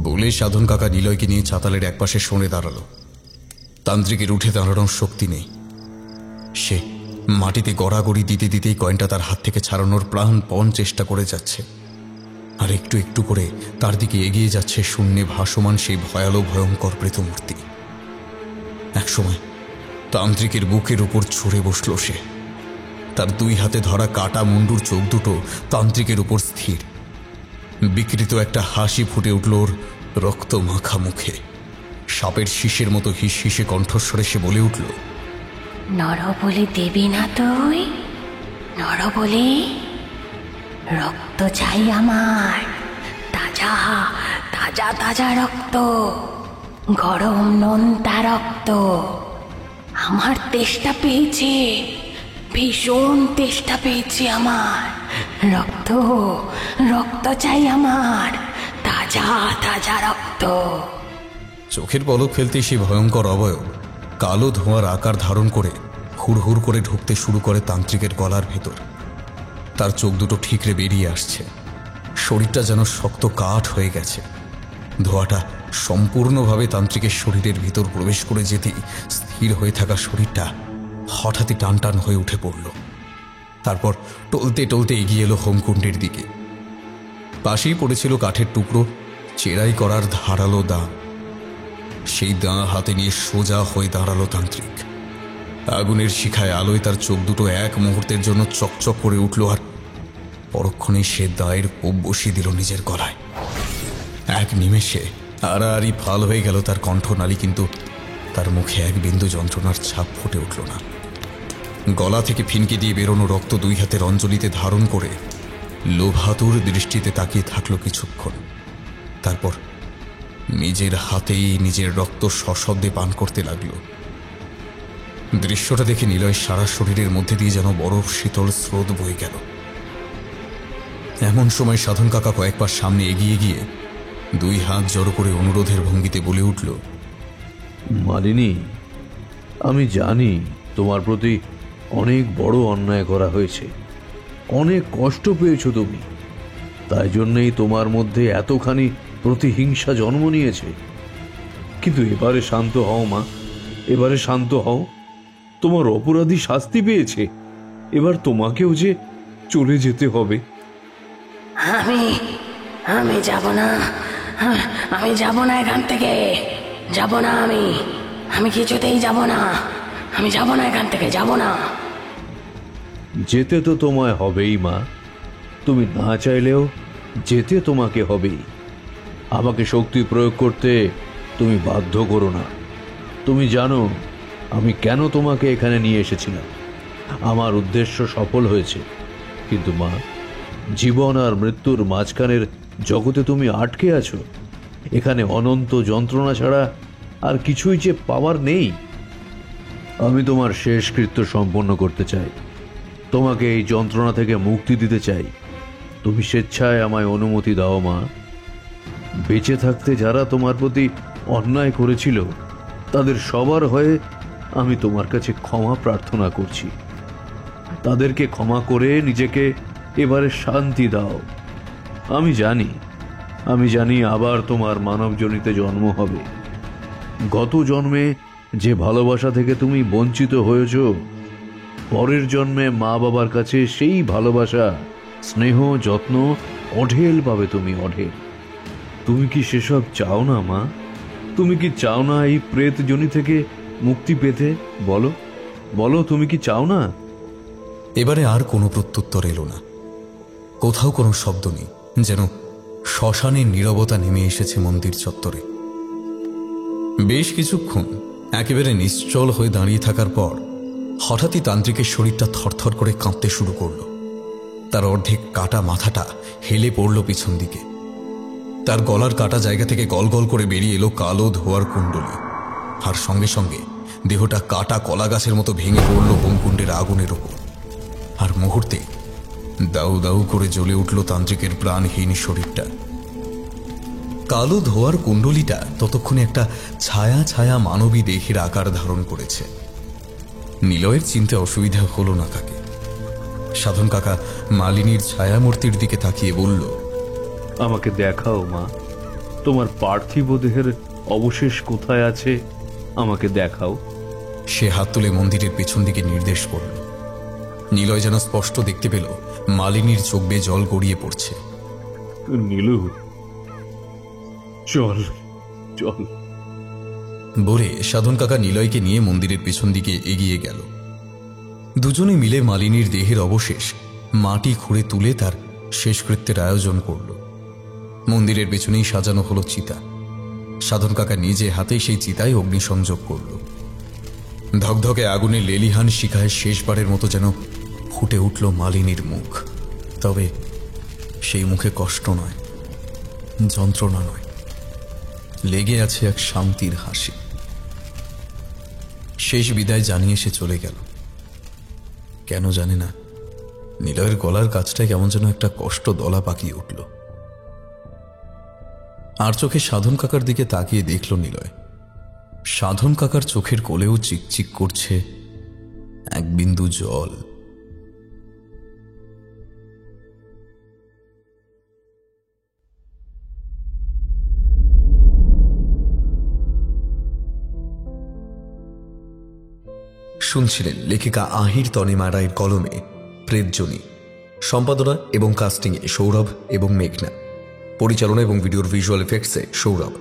বলে সাধন কাকা নিলয়কে নিয়ে চাতালের একপাশে সরে দাঁড়ালো। তান্ত্রিকের উঠে দাঁড়ানোর শক্তি নেই। সে মাটিতে গড়াগড়ি দিতে দিতেই কয়েনটা তার হাত থেকে ছাড়ানোর প্রাণপণ চেষ্টা করে যাচ্ছে, আর একটু একটু করে তার দিকে এগিয়ে যাচ্ছে শূন্যে ভাসমান সেই ভয়ালো ভয়ঙ্কর প্রেতমূর্তি। একসময় তান্ত্রিকের বুকের উপর ছুঁড়ে বসল সে। তার দুই হাতে ধরা কাটা মুন্ডুর চোখ দুটো তান্ত্রিকের উপর স্থির। বিকৃত একটা হাসি ফুটে উঠল ওর রক্ত মাখা মুখে। সাপের শীষের মতো হিস হিসে কণ্ঠস্বরে সে বলে উঠল, নর বলে দেবী না তুই? নর বলে? রক্ত চাই আমার, তাজা তাজা তাজা রক্ত, গরম নোনতা রক্ত। আমার তেষ্টা পেয়েছে, ভীষণ তেষ্টা পেয়েছে আমার। রক্ত রক্ত চাই আমার, তাজা তাজা রক্ত। চোখের পলক ফেলতে সেই ভয়ঙ্কর অবয়ব কালো ধোঁয়ার আকার ধারণ করে হুড়হুড় করে ঢুকতে শুরু করে তান্ত্রিকের গলার ভেতর। তার চোখ দুটো ঠিকরে বেরিয়ে আসছে, শরীরটা যেন শক্ত কাঠ হয়ে গেছে। ধোঁয়াটা সম্পূর্ণভাবে তান্ত্রিকের শরীরের ভিতর প্রবেশ করে যেতেই স্থির হয়ে থাকা শরীরটা হঠাৎই টান টান হয়ে উঠে পড়ল। তারপর টলতে টলতে এগিয়ে এলো হোমকুণ্ডের দিকে। পাশেই পড়েছিল কাঠের টুকরো, চেরাই করার ধারালো দা। সেই দা হাতে নিয়ে সোজা হয়ে দাঁড়ালো তান্ত্রিক। আগুনের শিখায় আলোয় তার চোখ দুটো এক মুহূর্তের জন্য চকচক করে উঠল, আর পরক্ষণেই সে দায়ের কোপ বসিয়ে দিল নিজের গলায়। এক নিমেষে আড়াআড়ি ফাল হয়ে গেল তার কণ্ঠনালী, কিন্তু তার মুখে এক বিন্দু যন্ত্রণার ছাপ ফুটে উঠল না। গলা থেকে ফিনকে দিয়ে বেরোনো রক্ত দুই হাতের অঞ্জলিতে ধারণ করে লোভাতুর দৃষ্টিতে তাকিয়ে থাকলো কিছুক্ষণ। তারপর নিজের হাতেই নিজের রক্ত সশব্দে পান করতে লাগলো। দৃশ্যটা দেখে নিলয়ের সারা শরীরের মধ্যে দিয়ে যেন বরফ শীতল স্রোত বয়ে গেল। এমন সময় সাধন কাকা কয়েকবার সামনে এগিয়ে গিয়ে দুই হাত জড়ো করে অনুরোধের ভঙ্গিতে বলে উঠল, মালিনী, আমি জানি তোমার প্রতি অনেক বড় অন্যায় করা হয়েছে, অনেক কষ্ট পেয়েছো তুমি, তাই জন্যই তোমার মধ্যে এতখানি প্রতিহিংসা জন্ম নিয়েছে। কিন্তু এবারে শান্ত হও মা, এবারে শান্ত হও। তোমার অপরাধী শাস্তি পেয়েছে, এবার তোমাকেও যে চলে যেতে হবে। আমি যাব না, আমি যাব না এখান থেকে, যাব না আমি কিছুতেই যাব না, আমি যাব না এখান থেকে, যাব না। যেতে তো তোমায় হবেই মা, তুমি না চাইলেও যেতে তোমাকে হবেই। আমাকে শক্তি প্রয়োগ করতে তুমি বাধ্য করো না। তুমি জানো আমি কেন তোমাকে এখানে নিয়ে এসেছিলাম। আমার উদ্দেশ্য সফল হয়েছে, কিন্তু মা, জীবন আর মৃত্যুর মাঝখানের জগতে তুমি আটকে আছো। এখানে অনন্ত যন্ত্রণা ছাড়া আর কিছুই যে পাওয়ার নেই। আমি তোমার শেষকৃত্য সম্পন্ন করতে চাই, তোমাকে এই যন্ত্রণা থেকে মুক্তি দিতে চাই। তুমি স্বেচ্ছায় আমায় অনুমতি দাও মা। বেঁচে থাকতে যারা তোমার প্রতি অন্যায় করেছিল তাদের সবার হয়ে আমি তোমার কাছে ক্ষমা প্রার্থনা করছি। তাদেরকে ক্ষমা করে নিজেকে এবারে শান্তি দাও। আমি জানি আবার তোমার মানবজনিতে জন্ম হবে। গত জন্মে যে ভালোবাসা থেকে তুমি বঞ্চিত হয়েছ, পরের জন্মে মা বাবার কাছে সেই ভালোবাসা, স্নেহ, যত্ন অঢেল পাবে তুমি, অঢেল। তুমি কি সেসব চাও না মা? তুমি কি চাও না এই প্রেত জনি থেকে মুক্তি পেতে? বলো বলো, তুমি কি চাও না? এবারে আর কোনো প্রত্যুত্তর এলো না। কোথাও কোনো শব্দ নেই, যেন শ্মশানের নীরবতা নেমে এসেছে মন্দির চত্বরে। বেশ কিছুক্ষণ একেবারে নিশ্চল হয়ে দাঁড়িয়ে থাকার পর হঠাৎই তান্ত্রিকের শরীরটা থরথর করে কাঁপতে শুরু করল। তার অর্ধেক কাটা মাথাটা হেলে পড়ল পিছন দিকে। তার গলার কাটা জায়গা থেকে গলগল করে বেরিয়ে এলো কালো ধোয়ার কুণ্ডলী, আর সঙ্গে সঙ্গে দেহটা কাটা কলা গাছের মতো ভেঙে পড়ল হোমকুণ্ডের আগুনের ওপর। আর মুহূর্তে দাউ দাউ করে জ্বলে উঠল তান্ত্রিকের প্রাণহীন শরীরটা। কালো ধোয়ার কুণ্ডলীটা ততক্ষণে একটা ছায়া ছায়া মানবী দেহের আকার ধারণ করেছে। নিলয়ের চিনতে অসুবিধা হলো না কাকে। সাধন কাকা মালিনীর ছায়ামূর্তির দিকে তাকিয়ে বলল, আমাকে দেখাও মা, তোমার পার্থিব দেহের অবশেষ কোথায় আছে আমাকে দেখাও। সে হাত তুলে মন্দিরের পেছন দিকে নির্দেশ করল। নিলয় যেন স্পষ্ট দেখতে পেল মালিনীর চোখ বেয়ে জল গড়িয়ে পড়ছে। নীলু, চল চল বলে সাধন কাকা নিলয়কে নিয়ে মন্দিরের পেছন দিকে এগিয়ে গেল। দুজনে মিলে মালিনীর দেহের অবশেষ মাটি খুঁড়ে তুলে তার শেষকৃত্যের আয়োজন করল। মন্দিরের পেছনেই সাজানো হলো চিতা। সাধন কাকা নিজে হাতেই সেই চিতায় অগ্নিসংযোগ করল। ধকধকে আগুনে লেলিহান শিখায় শেষবারের মতো যেন ফুটে উঠল মালিনীর মুখ। তবে সেই মুখে কষ্ট নয়, যন্ত্রণা নয়, লেগে আছে এক শান্তির হাসি। শেষ বিদায় জানিয়ে সে চলে গেল। কেন জানে না, নিলয়ের গলার কাছটায় কেমন যেন একটা কষ্ট দলা পাকিয়ে উঠল। আর চোখে সাধন কাকার দিকে তাকিয়ে দেখল নিলয়। সাধন কাকার চোখের কোলেও চিকচিক করছে এক বিন্দু জল। শুনছিলেন লেখিকা আহির তনিমা রায়ের কলমে প্রেতজনী। সম্পাদনা এবং কাস্টিংয়ে সৌরভ এবং মেঘনা। পরিচালনা এবং ভিডিওর ভিজুয়াল এফেক্টসে সৌরভ।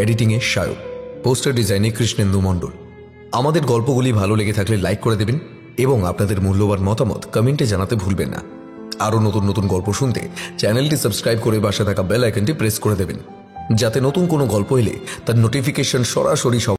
এডিটিংয়ে সায়ক। পোস্টার ডিজাইনে কৃষ্ণেন্দু মণ্ডল। আমাদের গল্পগুলি ভালো লেগে থাকলে লাইক করে দেবেন এবং আপনাদের মূল্যবান মতামত কমেন্টে জানাতে ভুলবেন না। আরও নতুন নতুন গল্প শুনতে চ্যানেলটি সাবস্ক্রাইব করে পাশে থাকা বেল আইকনটি প্রেস করে দেবেন, যাতে নতুন কোনো গল্প এলে তার নোটিফিকেশন সরাসরি